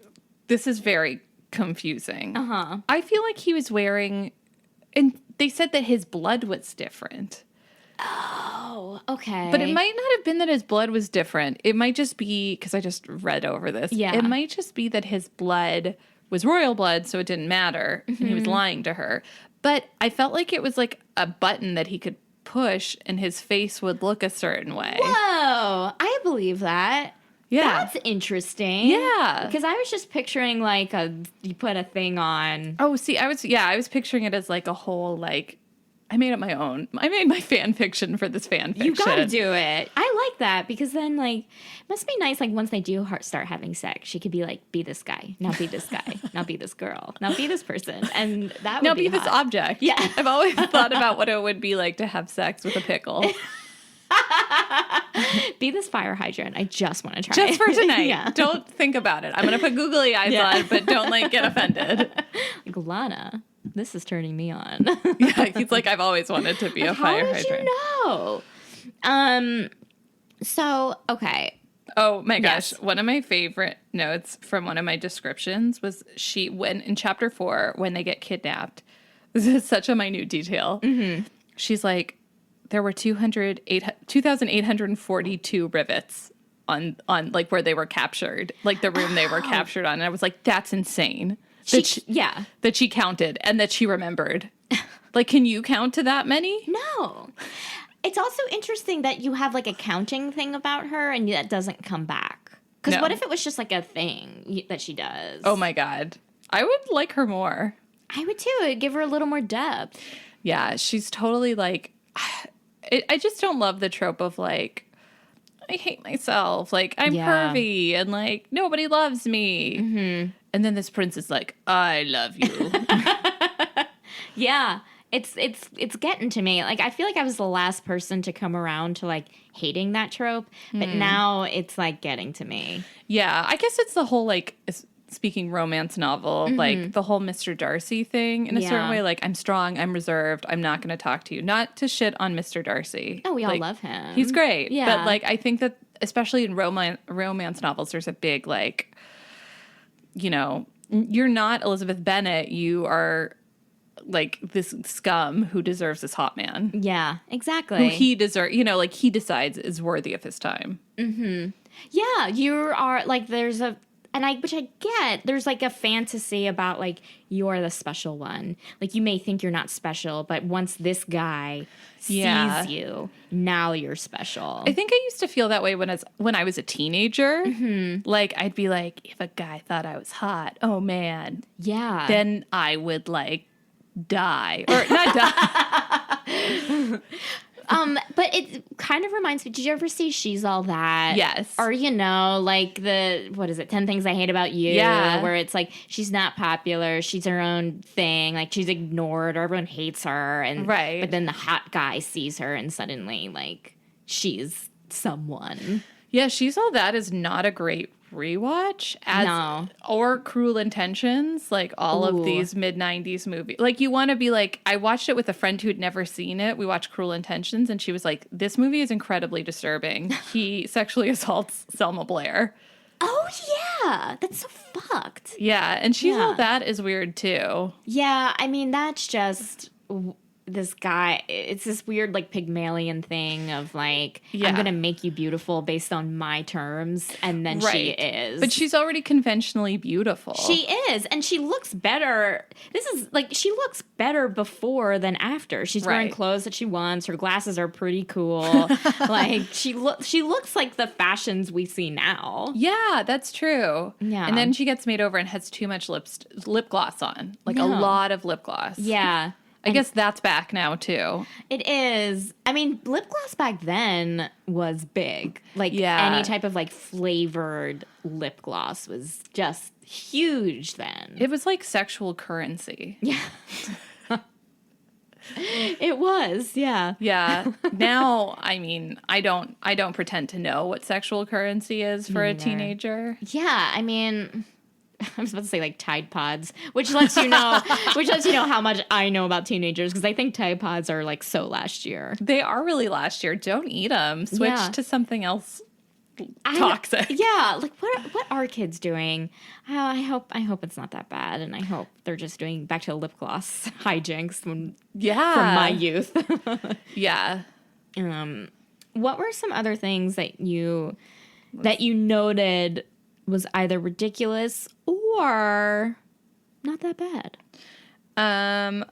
this is very confusing. I feel like he was wearing, and they said that his blood was different. Oh, okay. But it might not have been that his blood was different. It might just be, because I just read over this. Yeah. It might just be that his blood was royal blood, so it didn't matter. And he was lying to her. But I felt like it was like a button that he could push and his face would look a certain way. Whoa, I believe that. Yeah. That's interesting. Yeah. Because I was just picturing like you put a thing on. Oh, see, I was picturing it as like a whole, like, I made up my own. I made my fan fiction for this fan fiction. You gotta do it. I like that because then, like, it must be nice, like, once they do start having sex, she could be like, be this guy. Now be this guy. Now be this girl. Now be this person. And that would now be this object. Yeah. I've always thought about what it would be like to have sex with a pickle. Be this fire hydrant. I just want to try Just it. for tonight. Yeah. Don't think about it. I'm going to put googly eyes on, but don't, like, get offended. Like, Lana, this is turning me on. Yeah, he's like, I've always wanted to be a fire hydrant. How did you know? So, okay. Oh my gosh. Yes. One of my favorite notes from one of my descriptions was when in chapter 4, when they get kidnapped, this is such a minute detail. she's like, there were 2,842 rivets on like where they were captured, like the room they were captured on. And I was like, that's insane. That she counted and that she remembered. Like, can you count to that many? No. It's also interesting that you have like a counting thing about her and that doesn't come back. Because what if it was just like a thing that she does? Oh my God. I would like her more. I would too. It'd give her a little more depth. Yeah, she's totally like, I just don't love the trope of like, I hate myself. Like, I'm pervy and like, nobody loves me. Mm-hmm. And then this prince is like, I love you. Yeah. It's getting to me. Like, I feel like I was the last person to come around to like hating that trope, but now it's like getting to me. Yeah, I guess it's the whole like speaking romance novel, like the whole Mr. Darcy thing in a certain way. Like, I'm strong, I'm reserved, I'm not going to talk to you. Not to shit on Mr. Darcy. Oh, we all like, love him. He's great. Yeah. But like, I think that especially in romance novels, there's a big like, you know, you're not Elizabeth Bennet. You are like this scum who deserves this hot man. Yeah, exactly. Who he deserves, you know, like he decides is worthy of his time. Mm-hmm. Yeah, you are like, which I get, there's like a fantasy about like, you're the special one. Like, you may think you're not special, but once this guy sees you, now you're special. I think I used to feel that way when I was a teenager. Mm-hmm. Like, I'd be like, if a guy thought I was hot, oh man. Yeah. Then I would like die. Or not die. But it kind of reminds me, did you ever see She's All That? Yes. Or, you know, like 10 Things I Hate About You? Yeah. Where it's like, she's not popular, she's her own thing, like she's ignored, or everyone hates her. And right. But then the hot guy sees her and suddenly, like, she's someone. Yeah, She's All That is not a great rewatch. No. Or Cruel Intentions, like all of these mid-90s movies. Like, you want to be like, I watched it with a friend who'd never seen it. We watched Cruel Intentions, and she was like, this movie is incredibly disturbing. He sexually assaults Selma Blair. Oh, yeah. That's so fucked. Yeah, and She's All That is weird, too. Yeah, I mean, that's just this guy. It's this weird, like, Pygmalion thing of, like, I'm going to make you beautiful based on my terms, and then she is. But she's already conventionally beautiful. She is, and she looks better. This is, like, she looks better before than after. She's wearing clothes that she wants. Her glasses are pretty cool. Like, she looks like the fashions we see now. Yeah, that's true. Yeah. And then she gets made over and has too much lip gloss on. Like, a lot of lip gloss. Yeah. I guess that's back now, too. It is. I mean, lip gloss back then was big. Like, any type of, like, flavored lip gloss was just huge then. It was like sexual currency. Yeah. It was, yeah. Yeah. Now, I mean, I don't pretend to know what sexual currency is for a teenager. Yeah, I mean, I was about to say like Tide Pods, which lets you know how much I know about teenagers, because I think Tide Pods are like so last year. They are really last year. Don't eat them. Switch to something else toxic. Like what are kids doing? I hope it's not that bad, and I hope they're just doing back to lip gloss hijinks from my youth. Yeah. What were some other things that you noted was either ridiculous or not that bad? I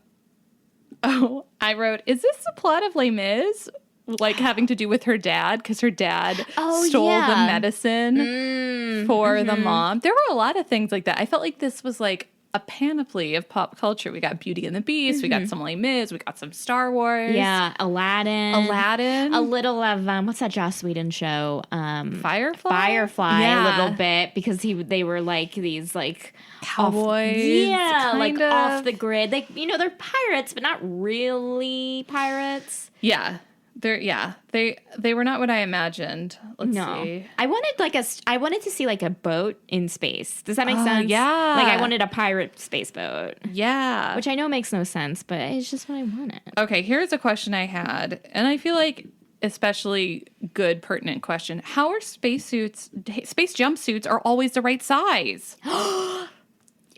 wrote, is this the plot of Les Mis? Like, having to do with her dad, because her dad stole the medicine for the mom. There were a lot of things like that. I felt like this was like a panoply of pop culture. We got Beauty and the Beast, we got some Les Mis, we got some Star Wars. Yeah, Aladdin. A little of, what's that Joss Whedon show? Firefly, a little bit, because they were like these like cowboys. Off the grid. They're pirates, but not really pirates. Yeah. They were not what I imagined. Let's see. I wanted to see like a boat in space. Does that make sense? Yeah. Like, I wanted a pirate space boat. Yeah. Which I know makes no sense, but it's just what I wanted. Okay, here's a question I had, and I feel like especially good, pertinent question. How are space jumpsuits are always the right size?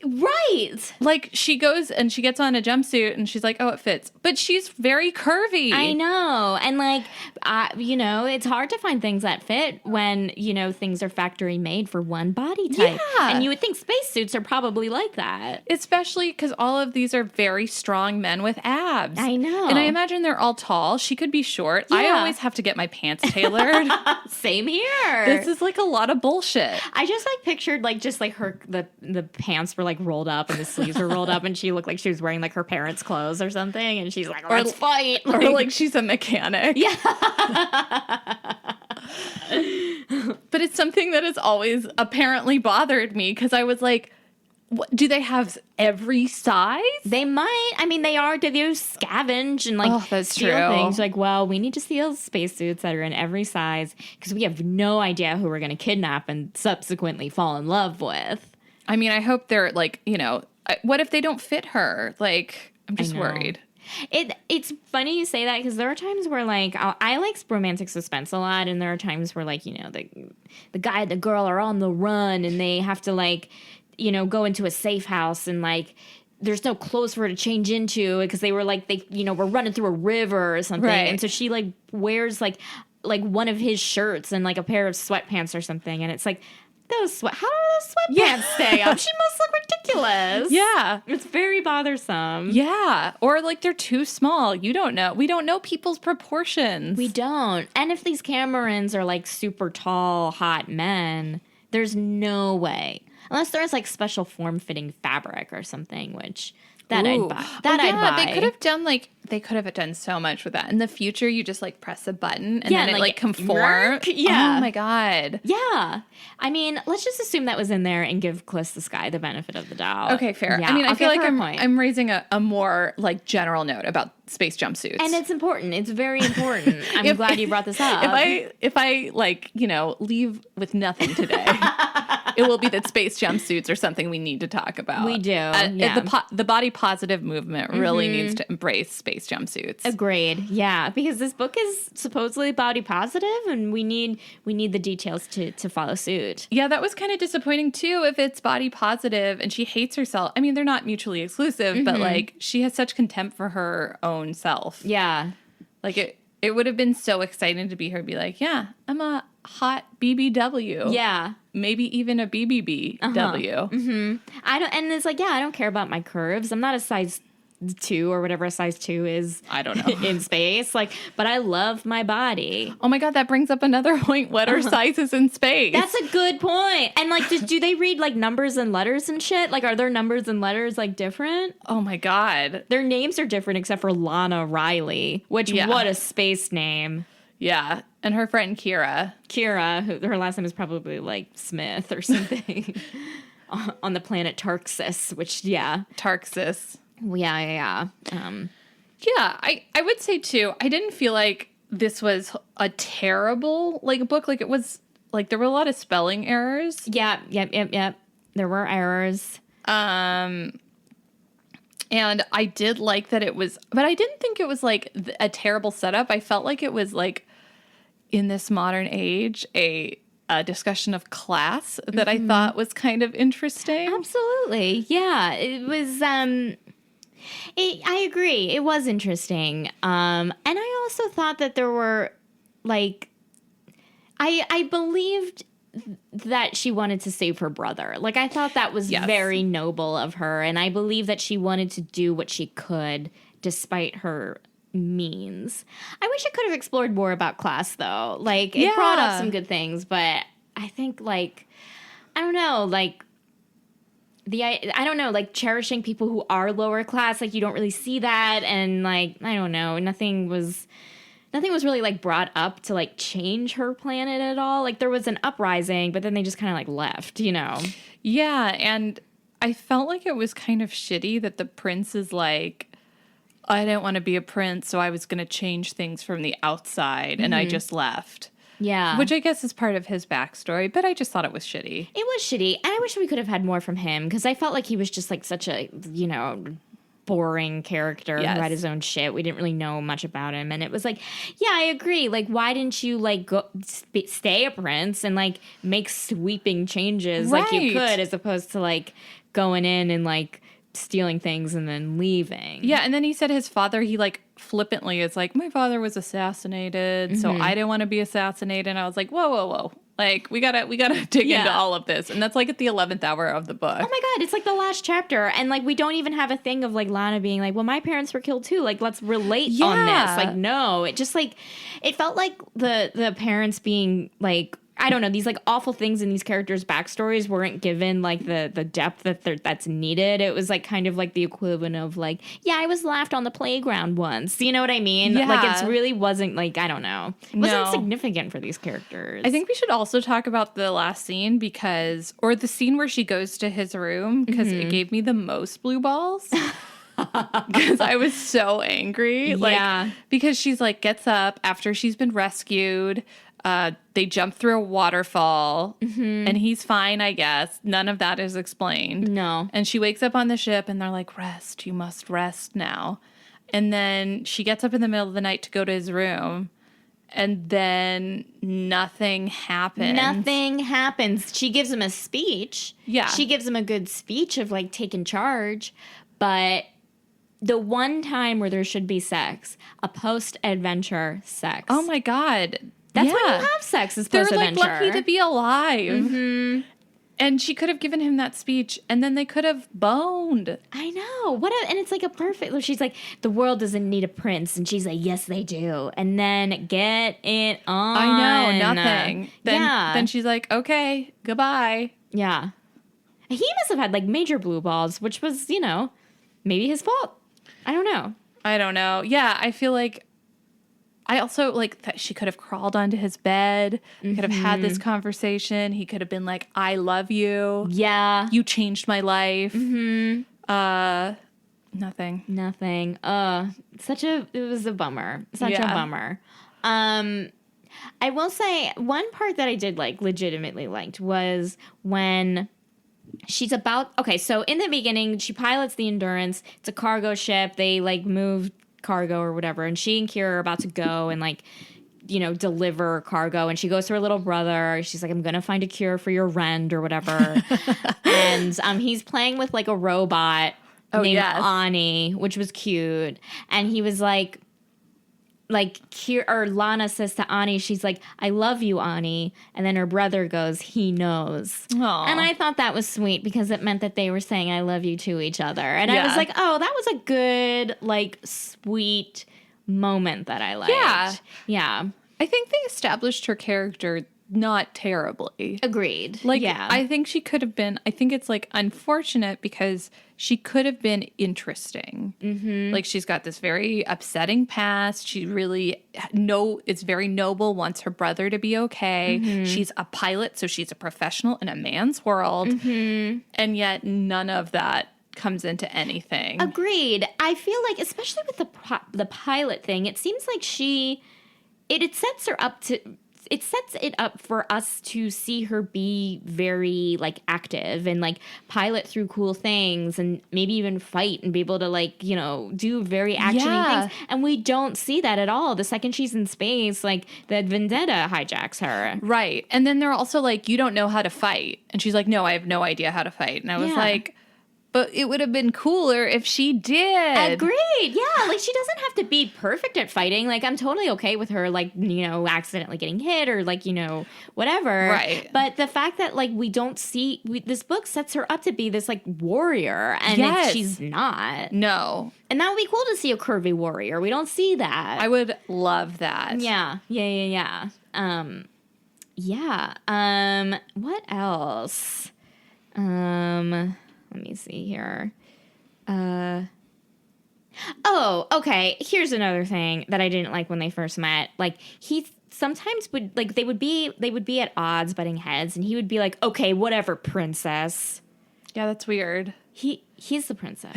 Right. Like, she goes and she gets on a jumpsuit and she's like, oh, it fits. But she's very curvy. I know. And, like, it's hard to find things that fit when, things are factory made for one body type. Yeah. And you would think spacesuits are probably like that. Especially because all of these are very strong men with abs. I know. And I imagine they're all tall. She could be short. Yeah. I always have to get my pants tailored. Same here. This is like a lot of bullshit. I just like pictured like just like her the pants were like rolled up and the sleeves were rolled up and she looked like she was wearing like her parents' clothes or something and she's like, let's fight. Or like she's a mechanic. Yeah. But it's something that has always apparently bothered me because I was like, what, do they have every size? They might. I mean, they do scavenge and like that's steal true. things. Like, well, we need to steal spacesuits that are in every size because we have no idea who we're going to kidnap and subsequently fall in love with. I mean, I hope they're like, what if they don't fit her? Like, I'm just worried. It's funny you say that because there are times where like I like romantic suspense a lot, and there are times where like the guy and the girl are on the run and they have to like go into a safe house and like there's no clothes for her to change into because they were like they were running through a river or something, right. And so she like wears like one of his shirts and like a pair of sweatpants or something, and it's like. How do those sweatpants stay up? She must look ridiculous. Yeah. It's very bothersome. Yeah. Or like they're too small. You don't know. We don't know people's proportions. We don't. And if these Camerons are like super tall, hot men, there's no way. Unless there's like special form-fitting fabric or something, which... I'd buy. I'd buy. They could have done so much with that. In the future, you just like press a button and then it like conforms. Yeah. Oh my God. Yeah. I mean, let's just assume that was in there and give Calista Skye the benefit of the doubt. Okay, fair. Yeah, I mean, I feel like I'm I'm raising a more like general note about space jumpsuits. And it's important. It's very important. I'm glad you brought this up. If I like, leave with nothing today, it will be that space jumpsuits are something we need to talk about. We do. Yeah. The body positive movement really needs to embrace space jumpsuits. Agreed. Yeah, because this book is supposedly body positive, and we need the details to follow suit. Yeah, that was kind of disappointing too. If it's body positive and she hates herself, I mean, they're not mutually exclusive, but like she has such contempt for her own self. Yeah, like it would have been so exciting to be her, be like, yeah, I'm a hot BBW. Yeah. Maybe even a BBBW. Mm-hmm. And it's like, yeah, I don't care about my curves. I'm not a size 2 or whatever a size 2 is. I don't know. In space. Like, but I love my body. Oh my God, that brings up another point. What are sizes in space? That's a good point. And like, do they read like numbers and letters and shit? Like, are their numbers and letters like different? Oh my God. Their names are different except for Lana Riley, which what a space name. Yeah. And her friend Kira, who her last name is probably like Smith or something. On the planet Tarxis, which, Tarxis. Yeah. I would say too, I didn't feel like this was a terrible like book. Like it was like there were a lot of spelling errors. Yep. There were errors. And I did like that it was, but I didn't think it was like a terrible setup. I felt like it was like in this modern age, a discussion of class that I thought was kind of interesting. Absolutely. Yeah. It was, I agree. It was interesting. And I also thought that there were like, I believed that she wanted to save her brother. Like, I thought that was very noble of her. And I believe that she wanted to do what she could despite her means. I wish it could have explored more about class, though. Like, it brought up some good things, but I think, like, I don't know, like, I don't know, like, cherishing people who are lower class, like, you don't really see that, and, like, I don't know, nothing was really, like, brought up to, like, change her planet at all. Like, there was an uprising, but then they just kind of, like, left, you know? Yeah, and I felt like it was kind of shitty that the prince is like, I didn't want to be a prince, so I was going to change things from the outside, and I just left. Yeah. Which I guess is part of his backstory, but I just thought it was shitty. It was shitty, and I wish we could have had more from him, because I felt like he was just, like, such a, you know, boring character who had his own shit. We didn't really know much about him, and it was like, yeah, I agree. Like, why didn't you, like, go stay a prince and, like, make sweeping changes like you could, as opposed to, like, going in and like stealing things and then leaving. Yeah, and then he said his father, he like flippantly is like, my father was assassinated, so I didn't want to be assassinated. And I was like, whoa. Like, we gotta dig into all of this. And that's like at the 11th hour of the book. Oh my God, it's like the last chapter. And like, we don't even have a thing of like Lana being like, well, my parents were killed too. Like, let's relate on this. Like, no, it just like, it felt like the parents being like, I don't know, these like awful things in these characters' backstories weren't given like the depth that's needed. It was like kind of like the equivalent of like, yeah, I was laughed on the playground once. You know what I mean? Yeah. Like, it really wasn't like, I don't know. It wasn't significant for these characters. I think we should also talk about the last scene or the scene where she goes to his room, because it gave me the most blue balls. Because I was so angry. Like, because she's like, gets up after she's been rescued. They jump through a waterfall and he's fine, I guess. None of that is explained. No. And she wakes up on the ship and they're like, rest, you must rest now. And then she gets up in the middle of the night to go to his room. And then nothing happens. Nothing happens. She gives him a speech. Yeah. She gives him a good speech of like taking charge. But the one time where there should be sex, a post-adventure sex. Oh my God. That's when you have sex is post-adventure. They're like lucky to be alive. And she could have given him that speech and then they could have boned. I know. And it's like a perfect, she's like, the world doesn't need a prince. And she's like, yes, they do. And then get it on. I know, nothing. Then she's like, okay, goodbye. Yeah. He must have had like major blue balls, which was, you know, maybe his fault. I don't know. Yeah, I feel like I also like that she could have crawled onto his bed. We could have had this conversation. He could have been like, I love you. Yeah. You changed my life. Nothing. It was a bummer. Such a bummer. I will say one part that I did legitimately liked was when she's so in the beginning, she pilots the Endurance. It's a cargo ship. They move cargo or whatever, and she and Kira are about to go and deliver cargo, and she goes to her little brother. She's like, I'm gonna find a cure for your rend or whatever. And he's playing with a robot named Ani, which was cute. And he was like Kira, or Lana says to Ani, she's like, I love you, Ani. And then her brother goes, he knows. Aww. And I thought that was sweet because it meant that they were saying I love you to each other. And I was like, oh, that was a good, sweet moment that I liked. Yeah. I think they established her character not terribly. Agreed. I think she could have been, I think it's unfortunate because she could have been interesting. Mm-hmm. She's got this very upsetting past. She really it's very noble, wants her brother to be okay. Mm-hmm. She's a pilot, so she's a professional in a man's world. Mm-hmm. And yet none of that comes into anything. Agreed. I feel like, especially with the pilot thing, it seems like it sets her up to... It sets it up for us to see her be very active and pilot through cool things and maybe even fight and be able to do very actiony things. And we don't see that at all. The second she's in space, the Vendetta hijacks her. Right. And then they're also you don't know how to fight. And she's like, no, I have no idea how to fight. And I was like, but it would have been cooler if she did. Agreed. Yeah. She doesn't have to be perfect at fighting. I'm totally okay with her, accidentally getting hit or, whatever. Right. But the fact that, we don't see... this book sets her up to be this, warrior. And she's not. No. And that would be cool to see a curvy warrior. We don't see that. I would love that. Yeah. What else? Let me see here. Oh, okay. Here's another thing that I didn't like when they first met. He sometimes would they would be at odds, butting heads, and he would be like, "Okay, whatever, princess." Yeah, that's weird. He's the princess.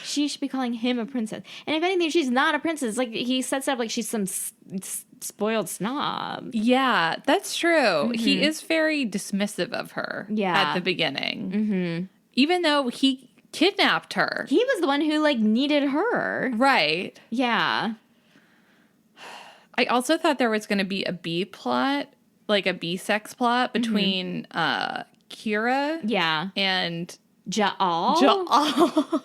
She should be calling him a princess. And if anything, she's not a princess. He sets up she's some spoiled snob. Yeah, that's true. Mm-hmm. He is very dismissive of her at the beginning. Mm-hmm. Even though he kidnapped her. He was the one who, needed her. Right. Yeah. I also thought there was going to be a B plot, a B-sex plot between Kira. Yeah. And Ja'al.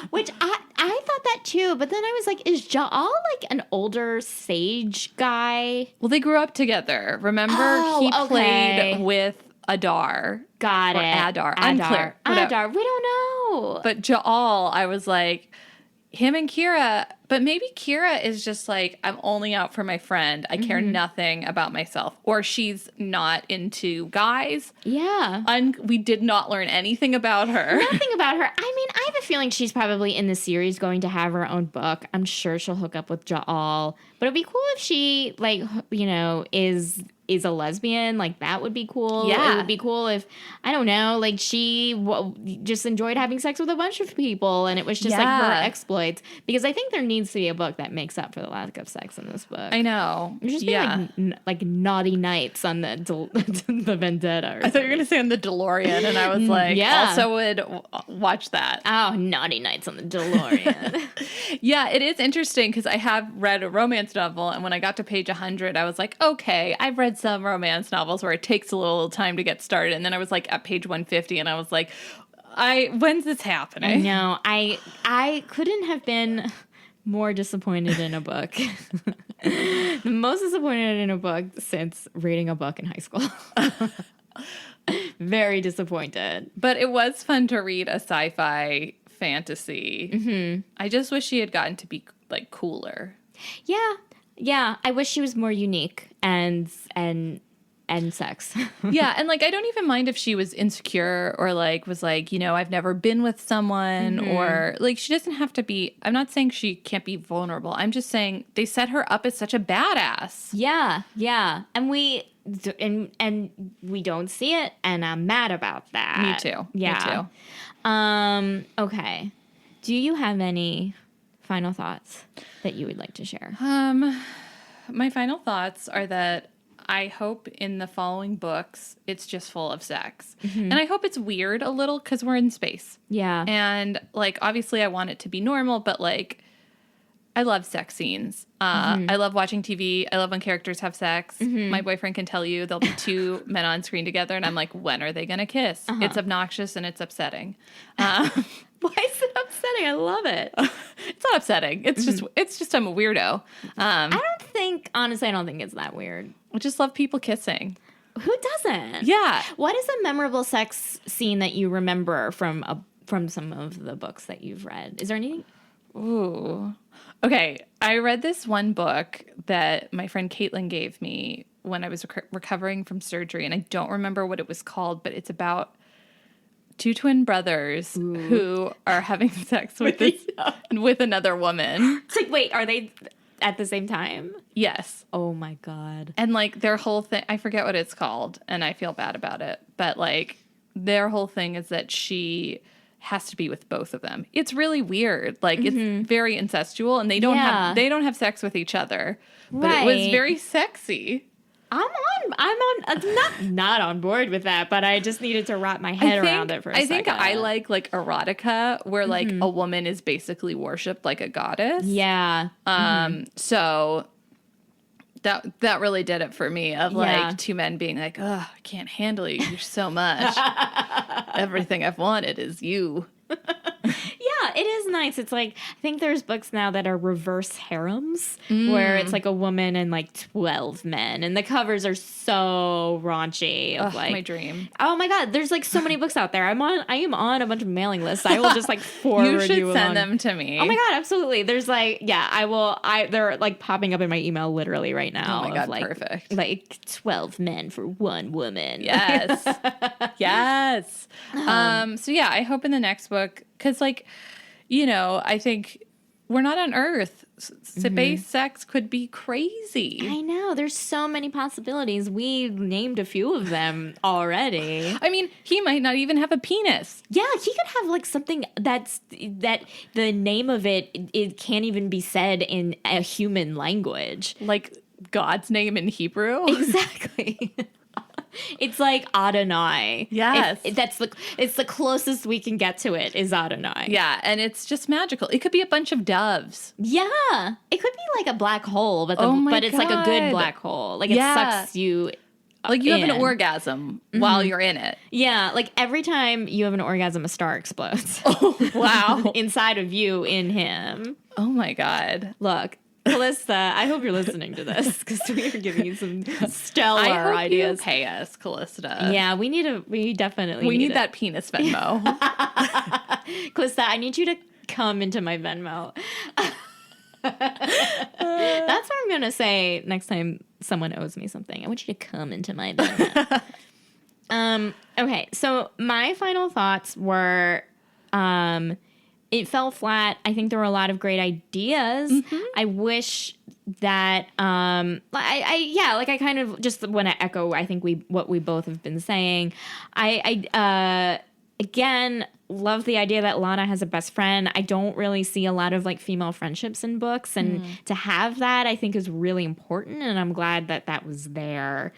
Which I thought that too, but then I was like, is Ja'al like an older sage guy? Well, they grew up together. Remember, he played with Adar. Got it. Adar. Unclear. Adar. We don't know. But Ja'al, I was like, him and Kira, but maybe Kira is just like, I'm only out for my friend. I care nothing about myself. Or she's not into guys. Yeah. We did not learn anything about her. Nothing about her. I mean, I have a feeling she's probably in the series going to have her own book. I'm sure she'll hook up with Ja'al. But it'd be cool if she, like, you know, is a lesbian. Like, that would be cool. Yeah. It would be cool if, I don't know, like, she just enjoyed having sex with a bunch of people and it was just, like, her exploits. Because I think there needs to be a book that makes up for the lack of sex in this book. I know. There's just been, like, naughty nights on the the Vendetta. I thought you were going to say on the DeLorean, and I was like, also would watch that. Oh, naughty nights on the DeLorean. Yeah, it is interesting because I have read a romance novel, and when I got to page 100, I was like, okay, I've read some romance novels where it takes a little time to get started, and then I was like at page 150, and I was like, when's this happening? No, I couldn't have been more disappointed in a book. The most disappointed in a book since reading a book in high school. Very disappointed. But it was fun to read a sci-fi fantasy. Mm-hmm. I just wish she had gotten to be like cooler. Yeah. I wish she was more unique and sex. Yeah, and like I don't even mind if she was insecure or like was like, you know, I've never been with someone or like she doesn't have to be. I'm not saying she can't be vulnerable. I'm just saying they set her up as such a badass. Yeah. And we don't see it, and I'm mad about that. Me too. Yeah. Me too. Okay. Do you have any final thoughts that you would like to share? My final thoughts are that I hope in the following books, it's just full of sex. And I hope it's weird a little because we're in space. Yeah. And, like, obviously I want it to be normal, but, like, I love sex scenes. I love watching TV. I love when characters have sex. My boyfriend can tell you there'll be two men on screen together, and I'm like, when are they going to kiss? It's obnoxious and it's upsetting. Why is it upsetting? I love it. It's not upsetting. It's just I'm a weirdo. I don't think it's that weird. I just love people kissing. Who doesn't? Yeah. What is a memorable sex scene that you remember from some of the books that you've read? Is there anything? Ooh. Okay. I read this one book that my friend Caitlin gave me when I was recovering from surgery, and I don't remember what it was called, but it's about two twin brothers who are having sex with another woman. It's like, wait, are they at the same time? Yes. Oh my God. And like their whole thing, I forget what it's called, and I feel bad about it, but like their whole thing is that she has to be with both of them. It's really weird. Like it's very incestual, and they don't have sex with each other. But it was very sexy. I'm not on board with that, but I just needed to wrap my head around it for a second. I think I like erotica where like a woman is basically worshipped like a goddess. Yeah. So that really did it for me of like two men being like, oh, I can't handle you. You're so much. Everything I've wanted is you. Yeah, it is nice. It's like, I think there's books now that are reverse harems where it's like a woman and like 12 men, and the covers are so raunchy. My dream. Oh my God, there's like so many books out there. I am on a bunch of mailing lists. I will just like forward you You should send them to me. Oh my God, absolutely. There's like, I will. They're like popping up in my email literally right now. Oh my God, like, perfect. Like 12 men for one woman. Yes. Yes. So yeah, I hope in the next book, because like, you know, I think we're not on Earth. Space sex could be crazy. I know. There's so many possibilities. We named a few of them already. I mean, he might not even have a penis. Yeah, he could have like something that the name of it can't even be said in a human language. Like God's name in Hebrew? Exactly. It's like Adonai. Yes. It's the closest we can get to it is Adonai. Yeah, and it's just magical. It could be a bunch of doves. Yeah. It could be like a black hole, but it's like a good black hole. Like it sucks you Like, you have an in. orgasm while you're in it. Yeah, like every time you have an orgasm, a star explodes. Oh, wow. Inside of you, in him. Oh, my God. Look, Calista, I hope you're listening to this because we are giving you some stellar I hope ideas. you pay us, Callista. Yeah, we definitely We need it. that penis Venmo. Calista, I need you to come into my Venmo. That's what I'm going to say next time someone owes me something. I want you to come into my Venmo. Okay, so my final thoughts were it fell flat. I think there were a lot of great ideas. I wish that I kind of just want to echo I think what we both have been saying. I again love the idea that Lana has a best friend. I don't really see a lot of like female friendships in books, and to have that I think is really important, and I'm glad that that was there.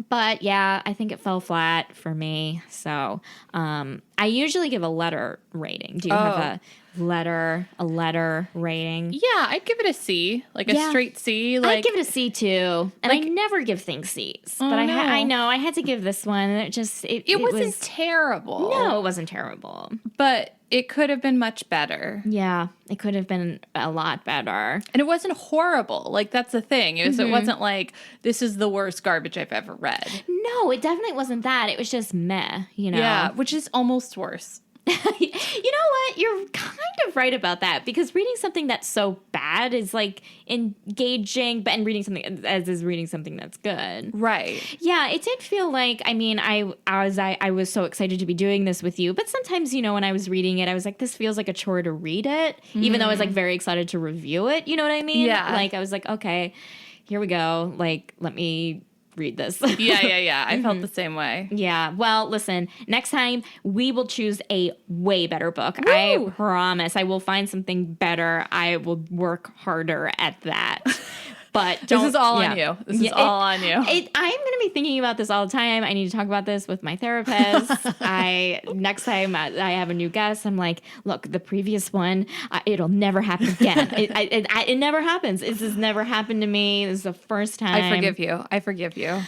But yeah, I think it fell flat for me. So I usually give a letter rating. Do you have a letter rating? Yeah, I'd give it a C, like a straight C. Like, I'd give it a C too. And like, I never give things C's. Oh, but no. I know I had to give this one. It wasn't terrible. No, it wasn't terrible. But it could have been much better. Yeah, it could have been a lot better. And it wasn't horrible. Like, that's the thing. It wasn't like, this is the worst garbage I've ever read. No, it definitely wasn't that. It was just meh, you know? Yeah, which is almost worse. You know what? You're kind of right about that, because reading something that's so bad is like engaging, and reading something as is reading something that's good. Right. Yeah, it did feel like, I mean, I was so excited to be doing this with you, but sometimes, you know, when I was reading it, I was like, this feels like a chore to read it, even though I was like very excited to review it. You know what I mean? Yeah. Like, I was like, okay, here we go. Like, let me read this. Yeah. I felt the same way. Yeah. Well, listen, next time we will choose a way better book. Woo! I promise I will find something better. I will work harder at that. But This is all on you. This is all on you. I'm going to be thinking about this all the time. I need to talk about this with my therapist. Next time I have a new guest, I'm like, look, the previous one, it'll never happen again. It never happens. This has never happened to me. This is the first time. I forgive you.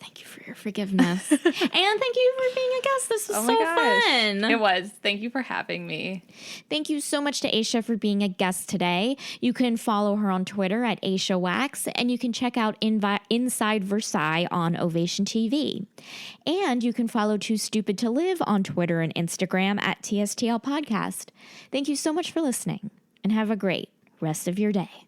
Thank you for your forgiveness. And thank you for being a guest. This was so fun. It was. Thank you for having me. Thank you so much to Aysha for being a guest today. You can follow her on Twitter at Aysha Wax, and you can check out Inside Versailles on Ovation TV. And you can follow Too Stupid to Live on Twitter and Instagram at TSTL Podcast. Thank you so much for listening, and have a great rest of your day.